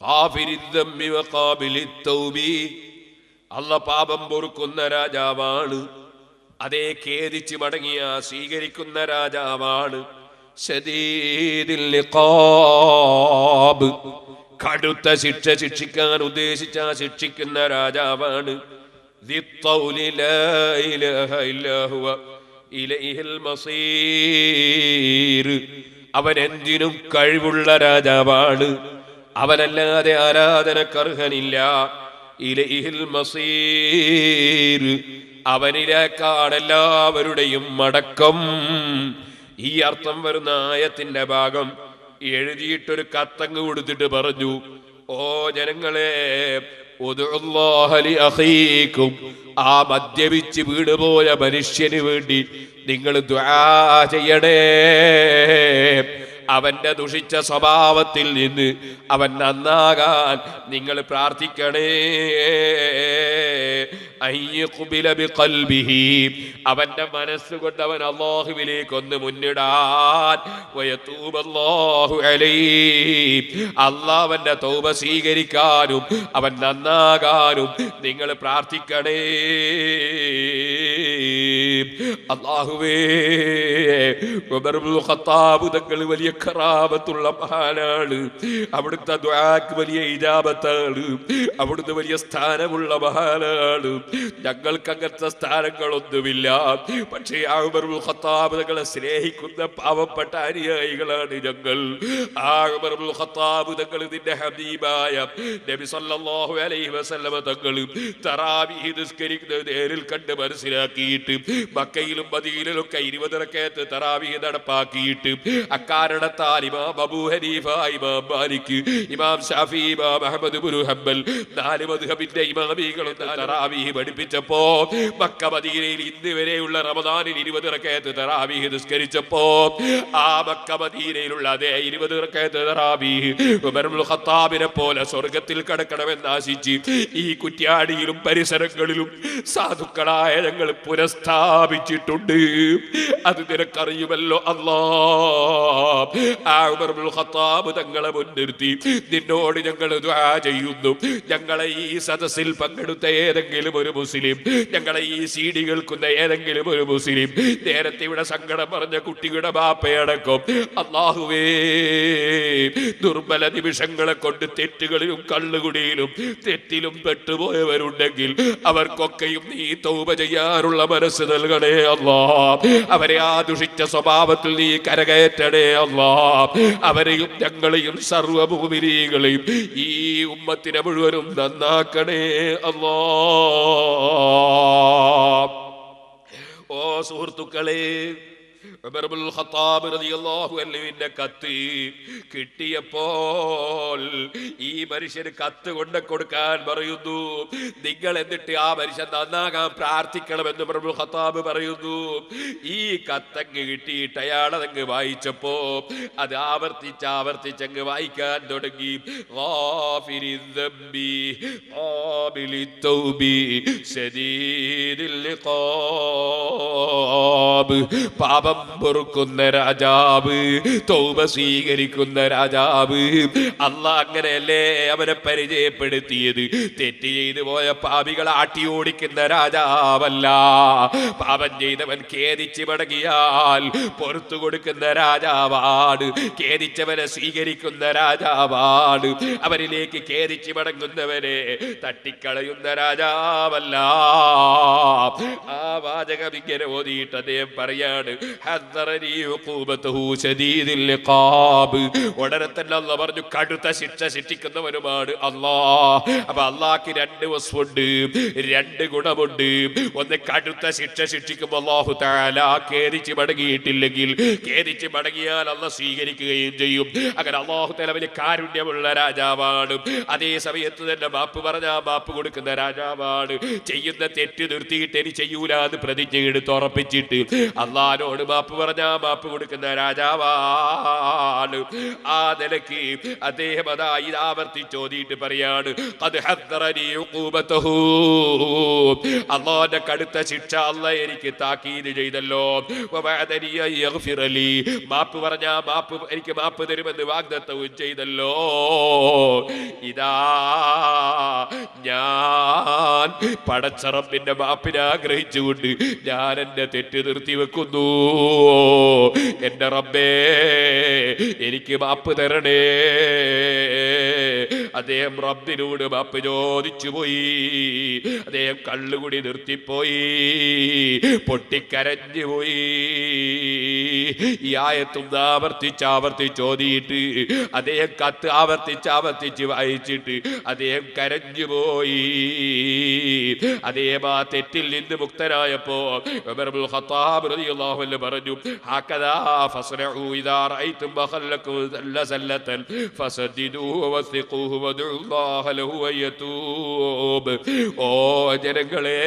Speaker 1: ഗാഫിരിദ് ദംബി വഖാബിലിത് തൗബി. അല്ലാഹ് പാപം പൊറുക്കുന്ന രാജാവാണ്, അതേ ഖേദിച്ച് മടങ്ങിയ സ്വീകരിക്കുന്ന രാജാവാണ്. ശദീദിൽ ഇഖാബ്, കടുത്ത ശിക്ഷ ശിക്ഷിക്കാൻ ഉദ്ദേശിച്ച ശിക്ഷിക്കുന്ന രാജാവാണ്. അവൻ എന്തിനും കഴിവുള്ള രാജാവാണ്, അവനല്ലാതെ ആരാധനക്കർഹനില്ല. ഇലൈഹിൽ മസീർ, അവനിലേക്കാണ് എല്ലാവരുടെയും മടക്കം. ഈ അർത്ഥം വരുന്ന ആയത്തിന്റെ ഭാഗം എഴുതിയിട്ടൊരു കത്തങ്ങ് കൊടുത്തിട്ട് പറഞ്ഞു, ഓ ജനങ്ങളെ, ഉദ്ഉല്ലാഹ ലി അഖീകും, ആ മദ്യപിച്ച് വീണുപോയ മനുഷ്യന് വേണ്ടി നിങ്ങൾ ദുആ ചെയ്യണേ. അവന്റെ ദുഷിച്ച സ്വഭാവത്തിൽ നിന്ന് അവൻ നന്നാകാൻ നിങ്ങൾ പ്രാർത്ഥിക്കണേ. അയ്യഖ്ബില ബിഖൽബിഹി, അവന്റെ മനസ്സുകൊണ്ട് അവൻ അല്ലാഹുവിലേക്ക് ഒന്ന് മുന്നിടാൻ. വയതൂബല്ലാഹു അലൈഹി, അല്ലാഹ് അവന്റെ തൗബ സ്വീകരിക്കാനും അവൻ നന്നാകാനും നിങ്ങൾ പ്രാർത്ഥിക്കണേ. അല്ലാഹുവേ, ഉമർ ഇബ്നുൽ ഖത്താബ് തങ്ങൾ വലിയ കറാമത്തുള്ള മഹാനാണ്. അവിടുത്തെ ദുആക്ക് വലിയ ഇജാബത്താണ്. അവിടുന്ന് വലിയ സ്ഥാനമുള്ള മഹാനാണ്. ഞങ്ങൾക്ക് അങ്ങനത്തെ സ്ഥാനങ്ങളൊന്നുമില്ല. പക്ഷേ ആ ഉമർ ഇബ്നുൽ ഖത്താബ് തങ്ങളെ സ്നേഹിക്കുന്ന പാവപ്പെട്ട അനുയായികളാണ് ഞങ്ങൾ. ആ ഉമർ ഇബ്നുൽ ഖത്താബ് തങ്ങൾ നിന്റെ ഹബീബായ നബി സല്ലല്ലാഹു അലൈഹി വസല്ലമ തങ്ങൾ തറാവീഹ് നിസ്കരിക്കുന്നത് നേരിൽ കണ്ട് മനസ്സിലാക്കിയിട്ട് മക്കയിലും മദീനയിലൊക്കെ 20 റക്അത്ത് തറാവീഹ് നടപ്പാക്കിയിട്ട് അക്കാരണത്താൽ ഇമാം അബൂ ഹനീഫ, ഇമാം മാലിക്, ഇമാം ഷാഫി, ഇമാം അഹ്മദ് ഇബ്നു ഹംബൽ 4 മദ്ഹബിന്റെ ഇമാമികളും തറാവീഹ് പഠിപ്പിച്ചപ്പോ മക്ക മദീനയിൽ ഇന്ന് വരെയുള്ള റമദാനിൽ 20 റക്അത്ത് തറാവീഹ് നിസ്കരിച്ചപ്പോ ആ മക്ക മദീനയിലുള്ള അതേ 20 റക്അത്ത് തറാവീഹ് ഉമർ ഇബ്നുൽ ഖത്താബിനെ പോലെ സ്വർഗ്ഗത്തിൽ കടക്കണമെന്ന് ആശിച്ച് ഈ കുറ്റ്യാടിയിലും പരിസരങ്ങളിലും സാധുക്കളായ ഞങ്ങൾ പുനഃസ്ഥാപിച്ചിട്ടുണ്ട്. അത് നിനക്കറിയുമല്ലോ അല്ലാഹ്. ആ ഉമർ ഇബ്നുൽ ഖത്താബ് തങ്ങളെ മുൻനിർത്തി നിന്നോട് ഞങ്ങൾ ദുആ ചെയ്യുന്നു. ഞങ്ങളെ ഈ സദസ്സിൽ പങ്കെടുത്ത ഏതെങ്കിലും ഒരു മുസ്ലിം, ഞങ്ങളെ ഈ സീഡി കേൾക്കുന്ന ഏതെങ്കിലും ഒരു മുസ്ലിം, നേരത്തെ ഇവിടെ സങ്കടം പറഞ്ഞ കുട്ടിയുടെ ബാപ്പയടക്കം അല്ലാഹുവേ ദുർബല നിമിഷങ്ങളെ കൊണ്ട് തെറ്റുകളിലും കള്ളുകുടിയിലും തെറ്റിലും പെട്ടുപോയവരുണ്ടെങ്കിൽ അവർക്കൊക്കെയും നീ തൗബ ചെയ്യാനുള്ള മനസ്സ് നൽകണേ അല്ലാഹ്. അവരെ ആ ദുഷിച്ച സ്വഭാവത്തിൽ നീ കരകയറ്റണേ അല്ലാഹ്. അവരെയും ഞങ്ങളെയും സർവ്വ മുഅ്മിനീങ്ങളെയും ഈ ഉമ്മത്തിനെ മുഴുവനും നന്നാക്കണേ അല്ലാഹ്. ഓ സുഹൃത്തുക്കളെ, ഉമർ ഇബ്നുൽ ഖത്താബ് റളിയല്ലാഹു അൻഹുവിന്റെ കത്ത് കിട്ടിയപ്പോൾ ഈ മനുഷ്യന് കത്ത് കൊണ്ട് കൊടുക്കാൻ പറയുന്നു. നിങ്ങൾ എന്നിട്ട് ആ മനുഷ്യൻ നന്നാകാൻ പ്രാർത്ഥിക്കണമെന്ന് ഉമർ ഇബ്നുൽ ഖത്താബ് പറയുന്നു. ഈ കത്തങ്ങ് കിട്ടിയിട്ട് അയാളതങ്ങ് വായിച്ചപ്പോ അത് ആവർത്തിച്ചങ്ങ് വായിക്കാൻ തുടങ്ങി. പാപം പൊറുക്കുന്ന രാജാവ്, തൗബ സ്വീകരിക്കുന്ന രാജാവ്. അല്ലാഹ് അങ്ങനെയല്ലേ അവനെ പരിചയപ്പെടുത്തിയത്. തെറ്റ് ചെയ്തു പോയ പാപികളെ ആട്ടി ഓടിക്കുന്ന രാജാവല്ല. പാപം ചെയ്തവൻ ഖേദിച്ച് മടങ്ങിയാൽ പൊറത്തു കൊടുക്കുന്ന രാജാവാണ്. ഖേദിച്ചവനെ സ്വീകരിക്കുന്ന രാജാവാണ്. അവരിലേക്ക് ഖേദിച്ച് മടങ്ങുന്നവനെ തട്ടിക്കളയുന്ന രാജാവല്ല. ആ വാചകം ഇങ്ങനെ ഓതിയിട്ട് അദ്ദേഹം പറയാണ്, ഉടനെ തന്നെ അല്ലാഹ് പറഞ്ഞു കടുത്ത ശിക്ഷ ശിക്ഷിക്കുന്നവനുമാണ് അല്ലാഹ്. അപ്പൊ അല്ലാഹ്ക്ക് 2 വസ്ഫുണ്ട്, 2 ഗുണമുണ്ട്. ഒന്ന്, കടുത്ത ശിക്ഷ ശിക്ഷിക്കുമ്പോൾ അല്ലാഹു തആല ഖേദിച്ച് മടങ്ങിയിട്ടില്ലെങ്കിൽ, ഖേദിച്ച് മടങ്ങിയാൽ അല്ലാഹ് സ്വീകരിക്കുകയും ചെയ്യും. അങ്ങനെ അല്ലാഹു തആല വലിയ കാരുണ്യമുള്ള രാജാവാണ്. അതേ സമയത്ത് തന്നെ മാപ്പ് പറഞ്ഞാൽ മാപ്പ് കൊടുക്കുന്ന രാജാവാണ്. ചെയ്യുന്ന തെറ്റ് നിർത്തിയിട്ട് ഇനി ചെയ്യൂല എന്ന് പ്രതിജ്ഞ എടുത്ത് ഉറപ്പിച്ചിട്ട് അല്ലാഹുവോട് മാപ്പ് പറഞ്ഞാ മാപ്പ് കൊടുക്കുന്ന രാജാവാണ്. ആ നിലയ്ക്ക് അദ്ദേഹം അതാ ഇത് ആവർത്തിച്ചോതിയിട്ട് പറയാണ്, അല്ലാഹുവിന്റെ കടുത്ത ശിക്ഷ അല്ലാഹ് എനിക്ക് താക്കീത് ചെയ്തല്ലോ. മാപ്പ് പറഞ്ഞാ എനിക്ക് മാപ്പ് തരുമെന്ന് വാഗ്ദത്തവും ചെയ്തല്ലോ. ഇതാ ഞാൻ പടച്ച റബ്ബിന്റെ മാപ്പിനെ ആഗ്രഹിച്ചുകൊണ്ട് ഞാൻ എന്റെ തെറ്റ് നിർത്തി വെക്കുന്നു. എന്റെ റബ്ബേ എനിക്ക് മാപ്പ് തരണേ. അദ്ദേഹം റബ്ബിനോട് മാപ്പ് ചോദിച്ചു പോയി. അദ്ദേഹം കള്ളുകുടി നിർത്തിപ്പോയി, പൊട്ടിക്കരഞ്ഞു പോയി. ഈ ആയത്തും ആവർത്തിച്ചോദിയിട്ട് അദ്ദേഹം കത്ത് ആവർത്തിച്ച് വായിച്ചിട്ട് അദ്ദേഹം കരഞ്ഞു പോയി. അദ്ദേഹം ആ തെറ്റിൽ നിന്ന് മുക്തനായപ്പോ ഉമർ ഇബ്നുൽ ഖത്താബ് റളിയല്ലാഹു അൻഹു പറഞ്ഞു, ഹകദാ ഫസ്റഉ ഇദാ റഅയ്തും ബഖല്ലകും സല്ലസല്ലതൻ ഫസദ്ദിദൂഹു വസ്ഖൂഹു വദുല്ലാഹ ലഹു വയതൂബ്. ഓ ജനങ്ങളെ,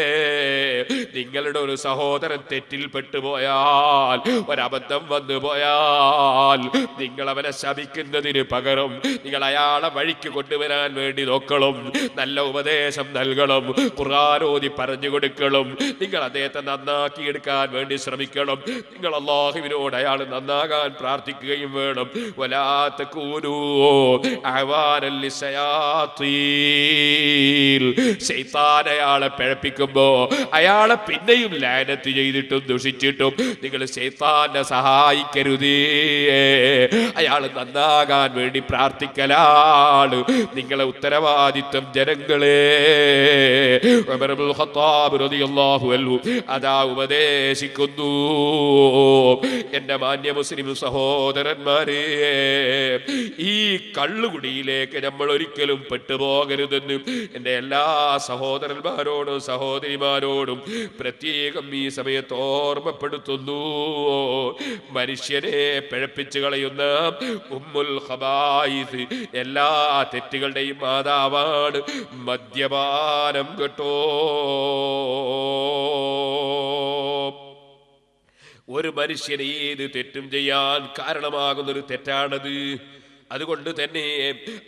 Speaker 1: നിങ്ങളുടെ ഒരു സഹോദരൻ തെറ്റിൽ പെട്ടുപോയാൽ, ഒരബദ്ധം വന്നു പോയാൽ, നിങ്ങൾ അവനെ ശപിക്കുന്നതിന് പകരം നിങ്ങൾ അയാളെ വഴിക്ക് കൊണ്ടുവരാൻ വേണ്ടി നോക്കണം. നല്ല ഉപദേശം നൽകണം, ഖുർആൻ ഓതി പറഞ്ഞു കൊടുക്കണം. നിങ്ങൾ അദ്ദേഹത്തെ നന്നാക്കി എടുക്കാൻ വേണ്ടി ശ്രമിക്കണം. നിങ്ങൾ അല്ലാഹുവിനോട് അയാൾ നന്നാകാൻ പ്രാർത്ഥിക്കുകയും വേണം. വലാ തകൂനൂ അഅവാനൽ ലിശയാത്തീൻ. ശൈത്താൻ അയാളെ പിഴപ്പിക്കുമ്പോ അയാളെ പിന്നെയും ലാനത്ത് ചെയ്തിട്ടും ദുഷിച്ചിട്ടും നിങ്ങൾ ശൈത്താന്റെ സഹായിക്കരുതേ. അയാൾ നന്നാകാൻ വേണ്ടി പ്രാർത്ഥിക്കലാണ് നിങ്ങളെ ഉത്തരവാദിത്വം. ജനങ്ങളെ, ഉമർ ഇബ്നുൽ ഖത്താബ് റളിയല്ലാഹു അൻഹു അതാ ഉപദേശിക്കുന്നു. എന്റെ മാന്യ മുസ്ലിം സഹോദരന്മാരെ, ഈ കള്ളുകുടിയിലേക്ക് നമ്മൾ ഒരിക്കലും പെട്ടുപോകരുതെന്ന് എൻ്റെ എല്ലാ സഹോദരന്മാരോടും സഹോദരിമാരോടും പ്രത്യേകം ഈ സമയത്ത് ഓർമ്മപ്പെടുത്തുന്നു. മനുഷ്യനെ പിഴപ്പിച്ചു കളയുന്ന ഉമ്മുൽ ഖബായിസ്, എല്ലാ തെറ്റുകളുടെയും മാതാവാണ് മദ്യപാനം കേട്ടോ. ഒരു മനുഷ്യനെ ഏത് തെറ്റും ചെയ്യാൻ കാരണമാകുന്നൊരു തെറ്റാണത്. അതുകൊണ്ട് തന്നെ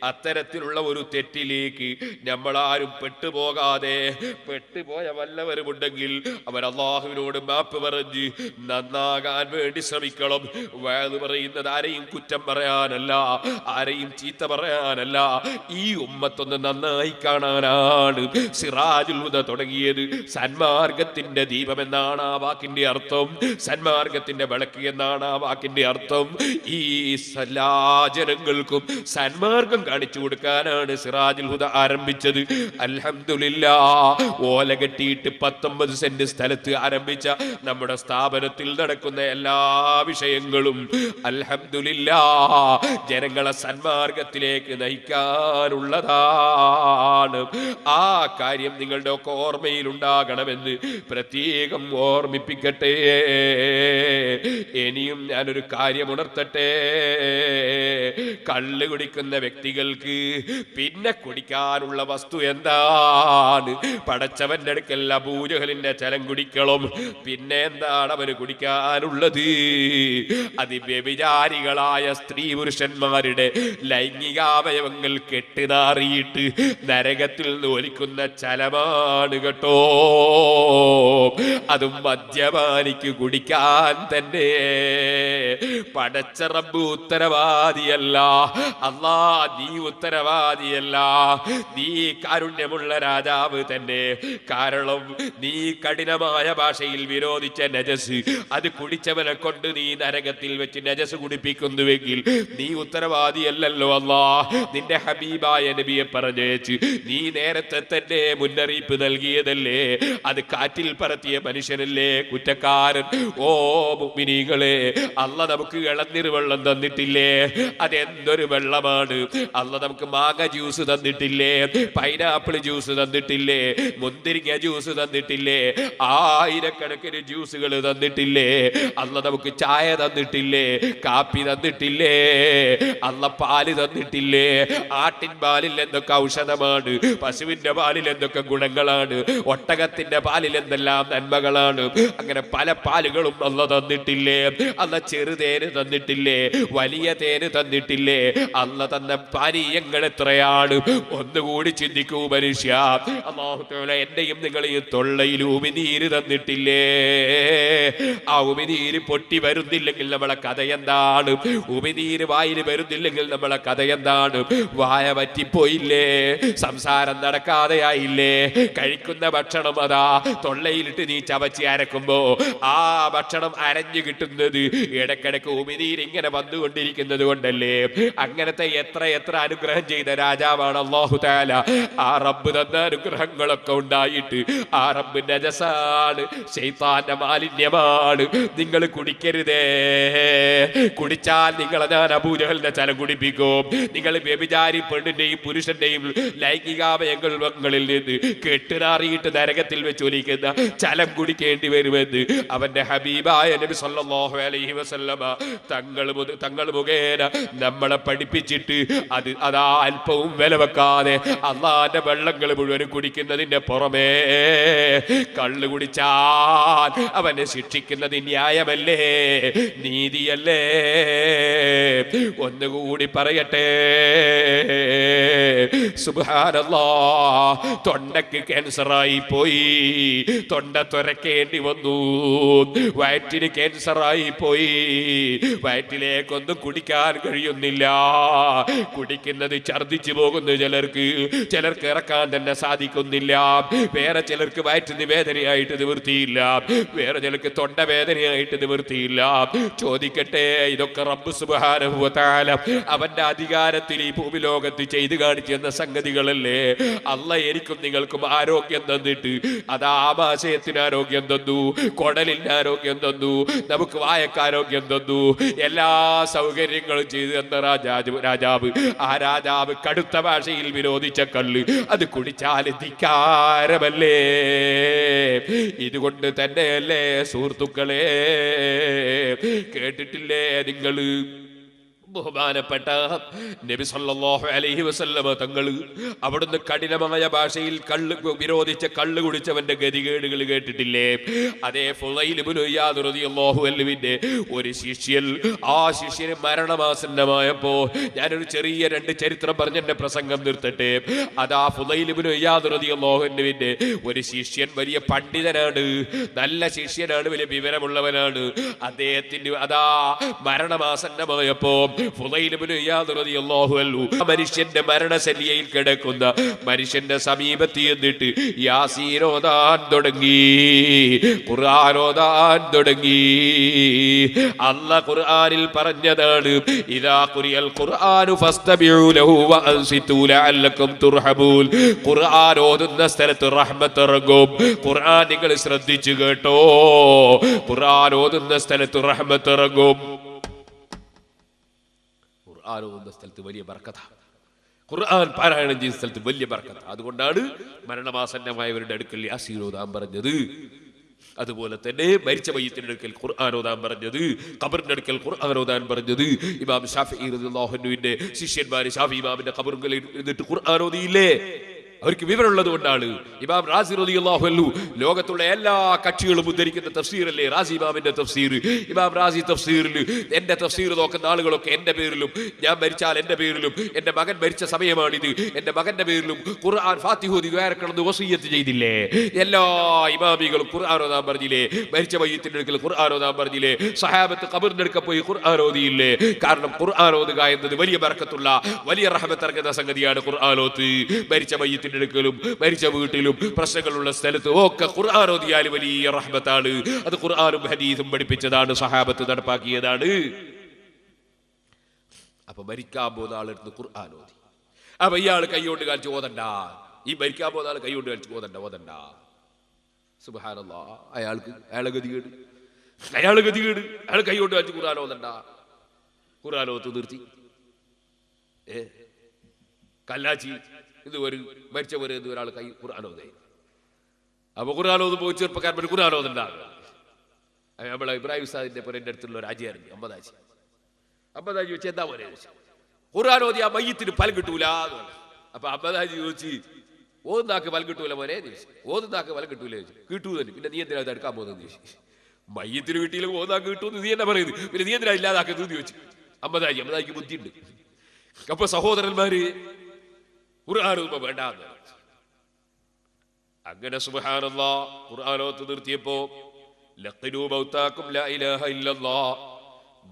Speaker 1: അത്തരത്തിലുള്ള ഒരു തെറ്റിലേക്ക് നമ്മളാരും പെട്ടുപോകാതെ, പെട്ടുപോയ വല്ലവരുമുണ്ടെങ്കിൽ അവർ അള്ളാഹുവിനോട് മാപ്പ് പറഞ്ഞ് നന്നാകാൻ വേണ്ടി ശ്രമിക്കണം. വഅദ് പറയുന്നത് ആരെയും കുറ്റം പറയാനല്ല, ആരെയും ചീത്ത പറയാനല്ല, ഈ ഉമ്മത്തൊന്ന് നന്നായി കാണാനാണ് സിറാജുൽ ഹുദ തുടങ്ങിയത്. സന്മാർഗത്തിന്റെ ദീപം എന്നാണ് ആ വാക്കിന്റെ അർത്ഥം, സന്മാർഗത്തിന്റെ വിളക്ക് എന്നാണ് ആ വാക്കിന്റെ അർത്ഥം. ഈ സലാചരങ്ങൾക്കും സന്മാർഗം കാണിച്ചു കൊടുക്കാനാണ് സിറാജുൽ ഹുദ ആരംഭിച്ചത്. അൽഹംദുലില്ലാഹ്, ഓല കെട്ടിയിട്ട് 19 സെന്റ് സ്ഥലത്ത് ആരംഭിച്ച നമ്മുടെ സ്ഥാപനത്തിൽ നടക്കുന്ന എല്ലാ വിഷയങ്ങളും അൽഹംദുലില്ലാഹ് ജനങ്ങളെ സന്മാർഗത്തിലേക്ക് നയിക്കാനുള്ളതാണ്. ആ കാര്യം നിങ്ങളുടെ ഒക്കെ ഓർമ്മയിൽ ഉണ്ടാകണമെന്ന് പ്രത്യേകം ഓർമ്മിപ്പിക്കട്ടെ. ഇനിയും ഞാനൊരു കാര്യം ഉണർത്തട്ടെ. കള്ള് കുടിക്കുന്ന വ്യക്തികൾക്ക് പിന്നെ കുടിക്കാനുള്ള വസ്തു എന്താണ്? പടച്ചവന്റെ അടുക്കൽ അബൂജഹലിന്റെ ചലം കുടിക്കണം. പിന്നെ എന്താണ് അവന് കുടിക്കാനുള്ളത്? അത് വ്യഭിചാരികളായ സ്ത്രീ പുരുഷന്മാരുടെ ലൈംഗികാവയവങ്ങൾ കെട്ടുനാറിയിട്ട് നരകത്തിൽ നിന്ന് ഒലിക്കുന്ന ചലമാണ് കേട്ടോ. അതും മദ്യപാനിക്ക് കുടിക്കാൻ തന്നെ. പടച്ച റബ്ബ് ഉത്തരവാദിയല്ല. അല്ലാ, നീ ഉത്തരവാദിയല്ല. നീ കാരുണ്യമുള്ള രാജാവ് തന്നെ. കാരണം നീ കഠിനമായ ഭാഷയിൽ വിരോധിച്ച നജസ്, അത് കുടിച്ചവനെ കൊണ്ട് നീ നരകത്തിൽ വെച്ച് നജസ് കുടിപ്പിക്കുന്നുവെങ്കിൽ നീ ഉത്തരവാദിയല്ലല്ലോ. അല്ലാ, നിന്റെ ഹബീബായ നബിയെ പറഞ്ഞേച്ച് നീ നേരത്തെ തന്നെ മുന്നറിയിപ്പ് നൽകിയതല്ലേ. അത് കാറ്റിൽ പറത്തിയ മനുഷ്യനല്ലേ കുറ്റക്കാരൻ. ഓ മുഅ്മിനീങ്ങളെ, അല്ലാ നമുക്ക് ഇളനീർ വെള്ളം തന്നിട്ടില്ലേ? അതെന്തൊരു വെള്ളമാണ്. അല്ല നമുക്ക് മാങ്ങ ജ്യൂസ് തന്നിട്ടില്ലേ? പൈനാപ്പിൾ ജ്യൂസ് തന്നിട്ടില്ലേ? മുന്തിരിങ്ങ ജ്യൂസ് തന്നിട്ടില്ലേ? ആയിരക്കണക്കിന് ജ്യൂസുകൾ തന്നിട്ടില്ലേ? അല്ല നമുക്ക് ചായ തന്നിട്ടില്ലേ? കാപ്പി തന്നിട്ടില്ലേ? അല്ല പാല് തന്നിട്ടില്ലേ? ആട്ടിൻ പാലിൽ എന്തൊക്കെ ഔഷധമാണ്, പശുവിന്റെ പാലിൽ എന്തൊക്കെ ഗുണങ്ങളാണ്, ഒട്ടകത്തിന്റെ പാലിൽ എന്തെല്ലാം നന്മകളാണ്. അങ്ങനെ പല പാലുകളും അല്ല തന്നിട്ടില്ലേ? അല്ല ചെറുതേന് തന്നിട്ടില്ലേ? വലിയ തേന് തന്നിട്ടില്ലേ? അല്ല തന്ന പാനീയങ്ങൾ എത്രയാണ്? ഒന്നുകൂടി ചിന്തിക്കൂ മനുഷ്യ. അല്ലാഹു തആല എന്റെയും നിങ്ങളെയും തൊള്ളയിൽ ഉമിനീര് തന്നിട്ടില്ലേ? ആ ഉമിനീര് പൊട്ടി വരുന്നില്ലെങ്കിൽ നമ്മളെ കഥ എന്താണ്? ഉമിനീര് വായിൽ വരുന്നില്ലെങ്കിൽ നമ്മളെ കഥ എന്താണ്? വായ പറ്റിപ്പോയില്ലേ? സംസാരം നടക്കാതെയായില്ലേ? കഴിക്കുന്ന ഭക്ഷണം അതാ തൊള്ളയിലിട്ട് നീ ചവച്ച് അരക്കുമ്പോ ആ ഭക്ഷണം അരഞ്ഞു കിട്ടുന്നത് ഇടക്കിടക്ക് ഉമിനീര് ഇങ്ങനെ വന്നുകൊണ്ടിരിക്കുന്നത് കൊണ്ടല്ലേ? അങ്ങനത്തെ എത്ര എത്ര അനുഗ്രഹം ചെയ്ത രാജാവാണ് അല്ലാഹു തആല. ആ റബ്ബ് തന്ന അനുഗ്രഹങ്ങളൊക്കെ ഉണ്ടായിട്ട് ആ റബ്ബ് നജസാണ്, ശൈത്താന്റെ മാലിന്യമാണ്. നിങ്ങൾ കുടിക്കരുതേ. കുടിച്ചാൽ നിങ്ങളെ ഞാൻ അബൂജഹലിന്റെ ചലം കുടിപ്പിക്കും. നിങ്ങൾ വ്യഭിചാരി പെണ്ണിന്റെയും പുരുഷന്റെയും ലൈംഗികാവയവങ്ങളിൽ നിന്ന് കെട്ടുനാറിയിട്ട് നരകത്തിൽ വെച്ച് ഒലിക്കുന്ന ചലം കുടിക്കേണ്ടി വരുമെന്ന് അവന്റെ ഹബീബായ നബി സല്ലല്ലാഹു അലൈഹി വസല്ലമ തങ്ങൾ മുഖേന നമ്മളെ പഠിപ്പിച്ചിട്ട് അതാ അല്പവും വില വെക്കാതെ അള്ളാന്റെ വെള്ളങ്ങൾ മുഴുവൻ കുടിക്കുന്നതിന്റെ പുറമേ കള്ളു കുടിച്ചാൽ അവനെ ശിക്ഷിക്കുന്നത് ന്യായമല്ലേ, നീതിയല്ലേ? ഒന്നുകൂടി പറയട്ടെ, സുബ്ഹാനല്ലാഹ്, തൊണ്ടക്ക് ക്യാൻസറായി പോയി, തൊണ്ട തുരക്കേണ്ടി വന്നു, വയറ്റിന് ക്യാൻസറായി പോയി, വയറ്റിലേക്കൊന്നും കുടിക്കാൻ കഴിയുന്നില്ല, കുടിക്കുന്നത് ഛർദിച്ചു പോകുന്നു, ചിലർക്ക് ഇറക്കാൻ തന്നെ സാധിക്കുന്നില്ല, വേറെ ചിലർക്ക് വയറ്റിന് വേദനയായിട്ട് നിവൃത്തിയില്ല, വേറെ ചിലർക്ക് തൊണ്ടവേദനയായിട്ട് നിവൃത്തിയില്ല. ചോദിക്കട്ടെ, ഇതൊക്കെ റബ്ബ് സുബ്ഹാനഹു വ തആല അവന്റെ അധികാരത്തിൽ ഈ ഭൂമി ലോകത്ത് ചെയ്തു കാണിച്ചെന്ന സംഗതികളല്ലേ? അല്ലാഹ് എനിക്കും നിങ്ങൾക്കും ആരോഗ്യം തന്നിട്ട് അതാ ആമാശയത്തിന് ആരോഗ്യം തന്നു, കുടലിന് ആരോഗ്യം തന്നു, നമുക്ക് വായക്ക് ആരോഗ്യം തന്നു, എല്ലാ സൗകര്യങ്ങളും ചെയ്തു തന്ന രാജാവ്, ആ രാജാവ് കടുത്ത ഭാഷയിൽ വിരോധിച്ച കള്ള് അത് കുടിച്ചാൽ ധിക്കാരമല്ലേ? ഇതുകൊണ്ട് തന്നെയല്ലേ സുഹൃത്തുക്കളെ, കേട്ടിട്ടില്ലേ നിങ്ങൾ ബഹുമാനപ്പെട്ട നബി സല്ലല്ലാഹു അലൈഹി വസല്ലമ തങ്ങൾ അവിടുന്ന് കഠിനമായ ഭാഷയിൽ വിരോധിച്ച കള്ള് കുടിച്ചവന്റെ ഗതികേടുകൾ കേട്ടിട്ടില്ലേ? അതേ ഫുളൈൽ ഇബ്നു ഇയാദ് റളിയല്ലാഹു അൻഹുവിന്റെ ഒരു ശിഷ്യൻ, ആ ശിഷ്യന് മരണമാസന്നമായപ്പോ, ഞാനൊരു ചെറിയ 2 ചരിത്രം പറഞ്ഞ് എന്റെ പ്രസംഗം നിർത്തട്ടെ. അതാ ഫുളൈൽ ഇബ്നു ഇയാദ് റളിയല്ലാഹു അൻഹുവിന്റെ ഒരു ശിഷ്യൻ വലിയ പണ്ഡിതനാണ്, നല്ല ശിഷ്യനാണ്, വലിയ വിവരമുള്ളവനാണ്. അദ്ദേഹത്തിന് അതാ മരണമാസന്നമായപ്പോ ഫുളൈൽ ഇബ്നു ഇയാദ് റളിയല്ലാഹു അൻഹു മനുഷ്യന്റെ മരണശയ്യയിൽ കിടക്കുന്ന മനുഷ്യന്റെ സമീപത്ത് എന്നിട്ട് യാസീൻ ഓതാൻ തുടങ്ങി, ഖുർആൻ ഓതാൻ തുടങ്ങി. അല്ലാഹ് ഖുർആനിൽ പറഞ്ഞതാണ്, ഇദാ ഖുരിയൽ ഖുർആനു ഫസ്തബിഉ ലഹു വഅൻസിതു ലഅല്ലകും തുർഹമൂൻ. ഖുർആൻ ഓതുന്ന സ്ഥലത്ത് റഹ്മത്ത് ഇറങ്ങും. ഖുർആൻ നിങ്ങൾ ശ്രദ്ധിച്ചു കേട്ടോ, ഖുർആൻ ഓതുന്ന സ്ഥലത്ത് റഹ്മത്ത് ഇറങ്ങും. ഖുർആൻ ഓതുന്ന സ്ഥലത്ത് വലിയ ബർക്കത്താണ്, ഖുർആൻ പാരായണം ചെയ്യുന്ന സ്ഥലത്ത് വലിയ ബർക്കത്ത്. അതുകൊണ്ടാണ് മരണമാസന്നമായവരുടെ അടുക്കൽ യാസീൻ ഓതാൻ പറഞ്ഞത്. അതുപോലെ തന്നെ മരിച്ച മയ്യിത്തിന്റെ അടുക്കൽ ഖുർആൻ ഓതാൻ പറഞ്ഞത്, ഖബറിന്റെ അടുക്കൽ ഖുർആൻ ഓതാൻ പറഞ്ഞത്. ഇമാം ശാഫിഈ റളിയല്ലാഹു അൻഹുവിന്റെ ശിഷ്യന്മാര് ഷാഫി ഇമാമിന്റെ ഖബറുകളിൽ എന്നിട്ട് ഖുർആൻ ഓതിയില്ലേ? അവർക്ക് വിവരമുള്ളത് കൊണ്ടാണ്. ഇമാം റാസി റളിയല്ലാഹു അൻഹു ലോകത്തുള്ള എല്ലാ കക്ഷികളും ഉദ്ധരിക്കുന്ന തഫ്സീറല്ലേ റാസി ഇമാമിന്റെ തഫ്സീർ. ഇമാം റാസി തഫ്സീറിൽ എന്റെ തഫ്സീർ നോക്കുന്ന ആളുകളൊക്കെ എന്റെ പേരിലും, ഞാൻ മരിച്ചാൽ എന്റെ പേരിലും, എന്റെ മകൻ മരിച്ച സമയമാണിത്, എന്റെ മകന്റെ പേരിലും ഖുർആൻ ഫാത്തിഹ ഓതി ദുആ വസിയ്യത്ത് ചെയ്തില്ലേ? എല്ലാ ഇമാമികളും ഖുർആൻ ഓതാൻ പറഞ്ഞില്ലേ? മരിച്ച മയ്യിത്തിന്റെ അടുക്കൽ ഖുർആൻ ഓതാൻ പറഞ്ഞില്ലേ? സഹാബത്ത് ഖബറിന്റെ അടുക്കൽ പോയി ഖുർആൻ ഓതിയില്ലേ? കാരണം ഖുർആൻ ഓതുക എന്നത് വലിയ ബർക്കത്തുള്ള, വലിയ റഹ്മത്ത് ഇറങ്ങുന്ന സംഗതിയാണ്. ഖുർആൻ ഓത്ത് മരിച്ച മയ്യിത്തിന്റെ അടുക്കലും മരിച്ച വീട്ടിലും പ്രശ്നങ്ങളുള്ള സ്ഥലത്തും ഒക്കെ ഖുർആൻ ഓതിയാൽ വലിയ റഹ്മത്താണ്. അത് ഖുർആനും ഹദീസും പഠിപ്പിച്ചതാണ്, സഹാബത്ത് നടപ്പാക്കിയതാണ്. അപ്പൊ മരിക്കാൻ പോകുന്ന ആളെടുത്ത് ഖുർആൻ ഓതി. അപ്പൊ ഇയാൾ കൈകൊണ്ട് കാണിച്ച് ഓതണ്ട, ഈ മരിക്കാൻ പോകുന്ന ആൾ കൈകൊണ്ട് കാണിച്ച് ഓതണ്ട. സുബ്ഹാനല്ലാഹ്, അയാളെ ഗതികേട്, അയാൾ കൈകൊണ്ട് കാണിച്ച് ഖുർആൻ ഓതണ്ട. ഖുർആൻ ഓത്ത് നിർത്തി. കല്ലാച്ചി ഇത് ഒരു മരിച്ച പോലെ ഒരാൾ കൈ ഖുർആൻ ഓതേ. അപ്പൊ ഖുർആൻ ഓത് പോയി ചെറുപ്പക്കാരൻ ഖുർആൻ ഓതണ്ടാകുക. നമ്മളെ ഇബ്രാഹിം ഉസ്താദിന്റെ പോലെ എൻ്റെ അടുത്തുള്ള ഒരു ആജിയായിരുന്നു അമ്പതാജി വെച്ച് എന്താ പോലെ ചോദിച്ചു, ഖുർആൻ ഓതി ആ മയ്യത്തിന് ഫലം കിട്ടൂല. അപ്പൊ അമ്പതാജി ചോദിച്ച്, ഓതുന്നാക്ക് ഫലം കിട്ടൂല മോനെ ചോദിച്ചു. ഓതുന്നാക്ക് ഫലം കിട്ടൂല ചോദിച്ചു. കിട്ടൂ തന്നെ, പിന്നെ നീ എന്തിനാ എടുക്കാൻ പോകുന്നത് ചോദിച്ചു. മയ്യത്തിന് കിട്ടിയില്ല ഓതാക്ക് കിട്ടുമെന്ന് നീ എന്നാ പറയുന്നത്, പിന്നെ നീ എന്തിനാ ഇല്ലാതാക്കുന്നത് ചോദിച്ചു. അമ്പതാജിക്ക് ബുദ്ധിയുണ്ട്. അപ്പൊ സഹോദരന്മാര് ഖുർആൻ വേണ്ട. അങ്ങനെ സുബ്ഹാനല്ലാഹ് ഖുർആൻ ഓത്ത് നിർത്തിയപ്പോ ലഖിനൂ മൗതാക്കും ലാ ഇലാഹ ഇല്ലല്ലാഹ്,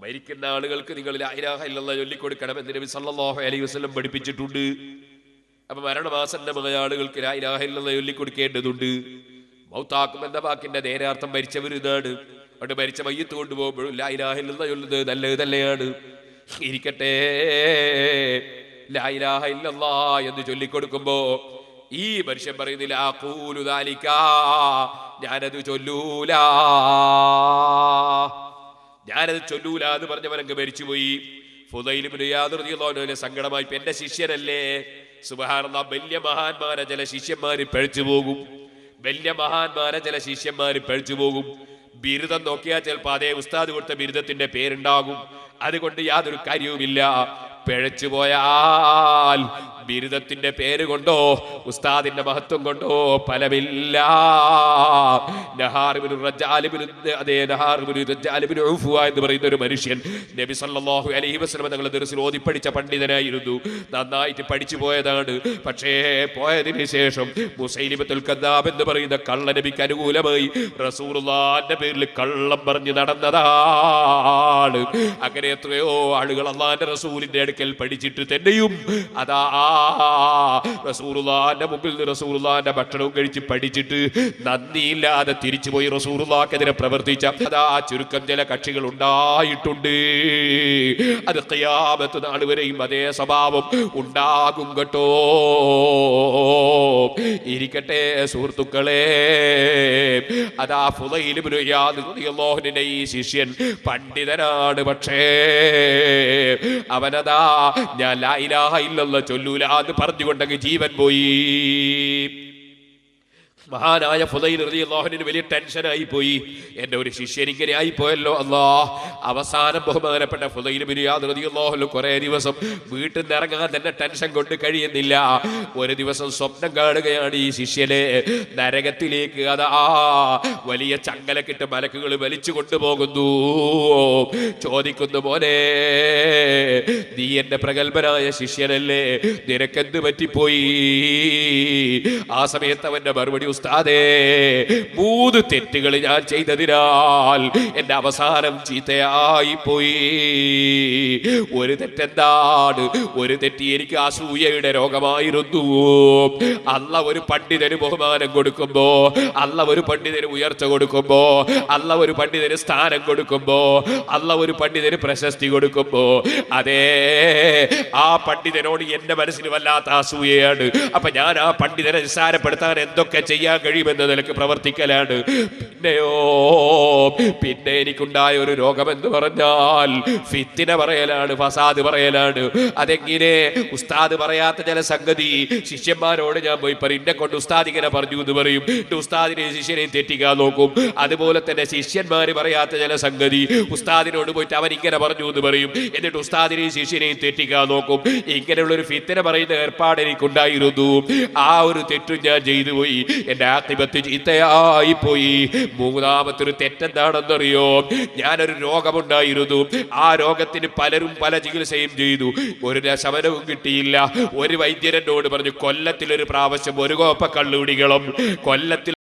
Speaker 1: മരിക്കുന്ന ആളുകൾക്ക് നിങ്ങൾ ലാ ഇലാഹ ഇല്ലല്ലാഹ് ചൊല്ലിക്കൊടുക്കണം എന്ന് നബി സല്ലല്ലാഹു അലൈഹി വസല്ലം പഠിപ്പിച്ചിട്ടുണ്ട്. അപ്പൊ മരണമാസന്നമായ ആളുകൾക്ക് ലാ ഇലാഹ ഇല്ലല്ലാഹ് ചൊല്ലിക്കൊടുക്കേണ്ടതുണ്ട്. മൗതാക്കും എന്ന വാക്കിന്റെ നേരാർത്ഥം മരിച്ചവരുന്നാണ്. അവിടെ മരിച്ച മയ്യത്ത് കൊണ്ടുപോകുമ്പോഴും ലാ ഇലാഹ ഇല്ലല്ലാഹ് ചൊല്ലുന്നത് നല്ലത് തന്നെയാണ്. ഇരിക്കട്ടെ, ലാ ഇലാഹ ഇല്ലല്ലാഹ് എന്ന് ചൊല്ലിക്കൊടുക്കുമ്പോ ഈ മനുഷ്യൻ പറയുന്നില്ല, അഖൂലു ദാലിക, ഞാനത് ചൊല്ലൂല എന്ന് പറഞ്ഞവനങ്ങ് മരിച്ചുപോയി. ഫുദൈൽ ഇബ്നു ഇയാദ് റളിയല്ലാഹു അൻഹുവിനെ സങ്കടമായി, എന്റെ ശിഷ്യനല്ലേ. സുബ്ഹാനല്ലാഹ്, വലിയ മഹാന്മാരെ ചില ശിഷ്യന്മാര് പഴിച്ചു പോകും. ബിരുദം നോക്കിയാൽ ചിലപ്പോൾ അതേ ഉസ്താദ് കൊടുത്ത ബിരുദത്തിന്റെ പേരുണ്ടാകും. അതുകൊണ്ട് യാതൊരു കാര്യവുമില്ല. പിഴച്ചു പോയാൽ ബിരുദത്തിന്റെ പേര് കൊണ്ടോ ഉസ്താദിന്റെ മഹത്വം കൊണ്ടോ ഫലമില്ല. എന്ന് പറയുന്ന ഒരു മനുഷ്യൻ നബി സല്ലല്ലാഹു അലൈഹി വസല്ലം തങ്ങളുടെ ദർസിൽ ഓതി പഠിച്ച പണ്ഡിതനായിരുന്നു. നന്നായിട്ട് പഠിച്ചു പോയതാണ്. പക്ഷേ പോയതിനു ശേഷം മുസൈലിമത്തുൽ കദ്ദാബ് എന്ന് പറയുന്ന കള്ള നബിക്ക് അനുകൂലമായി റസൂലുള്ളാഹിന്റെ പേരിൽ കള്ളം പറഞ്ഞു നടന്നതാണ്. അങ്ങനെ എത്രയോ ആളുകൾ അല്ലാഹുവിന്റെ റസൂലിന്റെ അടുക്കൽ പഠിച്ചിട്ട് തന്നെയും അതാ റസൂലുള്ളാഹിന്റെ മുമ്പിൽ നിന്ന് റസൂലുള്ളാഹിന്റെ ഭക്ഷണവും കഴിച്ച് പഠിച്ചിട്ട് നന്ദിയില്ലാതെ തിരിച്ചുപോയി റസൂലുള്ളാഹിക്കെതിരെ പ്രവർത്തിച്ച അതാ ചുരുക്കം ചില കക്ഷികൾ ഉണ്ടായിട്ടുണ്ട്. അത് ഖിയാമത്ത് നാൾ വരെയും അതേ സ്വഭാവം ഉണ്ടാകും കേട്ടോ. ഇരിക്കട്ടെ സുഹൃത്തുക്കളെ, അതാ ഫുളൈൽ ഇബ്നു ഇയാദ് റളിയല്ലാഹു അൻഹു ഈ ശിഷ്യൻ പണ്ഡിതനാണ്. പക്ഷേ അവനതാ ഞാൻ ലാ ഇലാഹ ഇല്ലല്ലാഹ് ചൊല്ലൂല എന്ന് പറഞ്ഞുകൊണ്ടങ്ങ് ജീവൻ പോയി. മഹാനായ ഫുളൈൽ റളിയല്ലാഹു അൻഹു വലിയ ടെൻഷനായി പോയി. എൻ്റെ ഒരു ശിഷ്യൻ ഇങ്ങനെ ആയിപ്പോയല്ലോ അല്ലാഹ്. അവസാനം ബഹുമാനപ്പെട്ട ഫുളൈൽ ഇബ്നു ഇയാദ് റളിയല്ലാഹു അൻഹു കുറേ ദിവസം വീട്ടിൽ നിന്ന് ഇറങ്ങാൻ തന്നെ ടെൻഷൻ കൊണ്ട് കഴിയുന്നില്ല. ഒരു ദിവസം സ്വപ്നം കാണുകയാണ് ഈ ശിഷ്യനെ നരകത്തിലേക്ക് അതാ വലിയ ചങ്ങലക്കിട്ട് മലക്കുകൾ വലിച്ചു കൊണ്ടുപോകുന്നു. ചോദിക്കുന്നു, മോനെ നീ എന്റെ പ്രഗത്ഭനായ ശിഷ്യനല്ലേ, നിനക്കെന്ത് പറ്റിപ്പോയി? ആ സമയത്ത് അവന്റെ മറുപടി, ഉസ്താദേ 3 തെറ്റുകൾ ഞാൻ ചെയ്തതിനാൽ എന്റെ അവസാനം ചീത്തയായി പോയി. ഒരു തെറ്റെന്താണ്? ഒരു തെറ്റ് എനിക്ക് അസൂയയുടെ രോഗമായിരുന്നു. അല്ലാഹ് ഒരു പണ്ഡിതന് ബഹുമാനം കൊടുക്കുമ്പോ, അല്ലാഹ് ഒരു പണ്ഡിതന് ഉയർച്ച കൊടുക്കുമ്പോ, അല്ലാഹ് ഒരു പണ്ഡിതന് സ്ഥാനം കൊടുക്കുമ്പോ, അല്ലാഹ് ഒരു പണ്ഡിതന് പ്രശസ്തി കൊടുക്കുമ്പോ അതേ ആ പണ്ഡിതനോട് എന്റെ മനസ്സിൽ വല്ലാത്ത അസൂയയാണ്. അപ്പൊ ഞാൻ ആ പണ്ഡിതനെ നിസ്സാരപ്പെടുത്താൻ എന്തൊക്കെ ചെയ്യാൻ കഴിയുമെന്ന നിലക്ക് പ്രവർത്തിക്കലാണ്. പിന്നെ എനിക്കുണ്ടായ ഒരു രോഗമെന്ന് പറഞ്ഞാൽ ഫിത്തിന പറയലാണ്, ഫസാദ് പറയലാണ്. അതെങ്ങനെ? ഉസ്താദ് പറയാത്ത ചില സംഗതി ശിഷ്യന്മാരോട് ഞാൻ പോയി പറയും. എന്നെ കൊണ്ട് ഉസ്താദ് ഇങ്ങനെ പറഞ്ഞു എന്ന് പറയും. ഉസ്താദിനെ ശിഷ്യനെയും തെറ്റിക്കാൻ നോക്കും. അതുപോലെ തന്നെ ശിഷ്യന്മാര് പറയാത്ത ചില സംഗതി ഉസ്താദിനോട് പോയിട്ട് അവൻ ഇങ്ങനെ പറഞ്ഞു എന്ന് പറയും. എന്നിട്ട് ഉസ്താദിനെയും ശിഷ്യനെയും തെറ്റിക്കാൻ നോക്കും. ഇങ്ങനെയുള്ളൊരു ഫിത്തിന പറയുന്ന ഏർപ്പാട് എനിക്കുണ്ടായിരുന്നു. ആ ഒരു തെറ്റും ഞാൻ ചെയ്തു പോയി. എന്റെ ആഖിബത്ത് ചീത്തയായി പോയി. 3ാമത്തൊരു തെറ്റെന്താണെന്നറിയോ? ഞാനൊരു രോഗമുണ്ടായിരുന്നു. ആ രോഗത്തിന് പലരും പല ചികിത്സയും ചെയ്തു. ഒരു ശമനവും കിട്ടിയില്ല. ഒരു വൈദ്യരനോട് പറഞ്ഞു, കൊല്ലത്തിലൊരു പ്രാവശ്യം 1 കോപ്പ കള്ളുകുടികളും, കൊല്ലത്തിൽ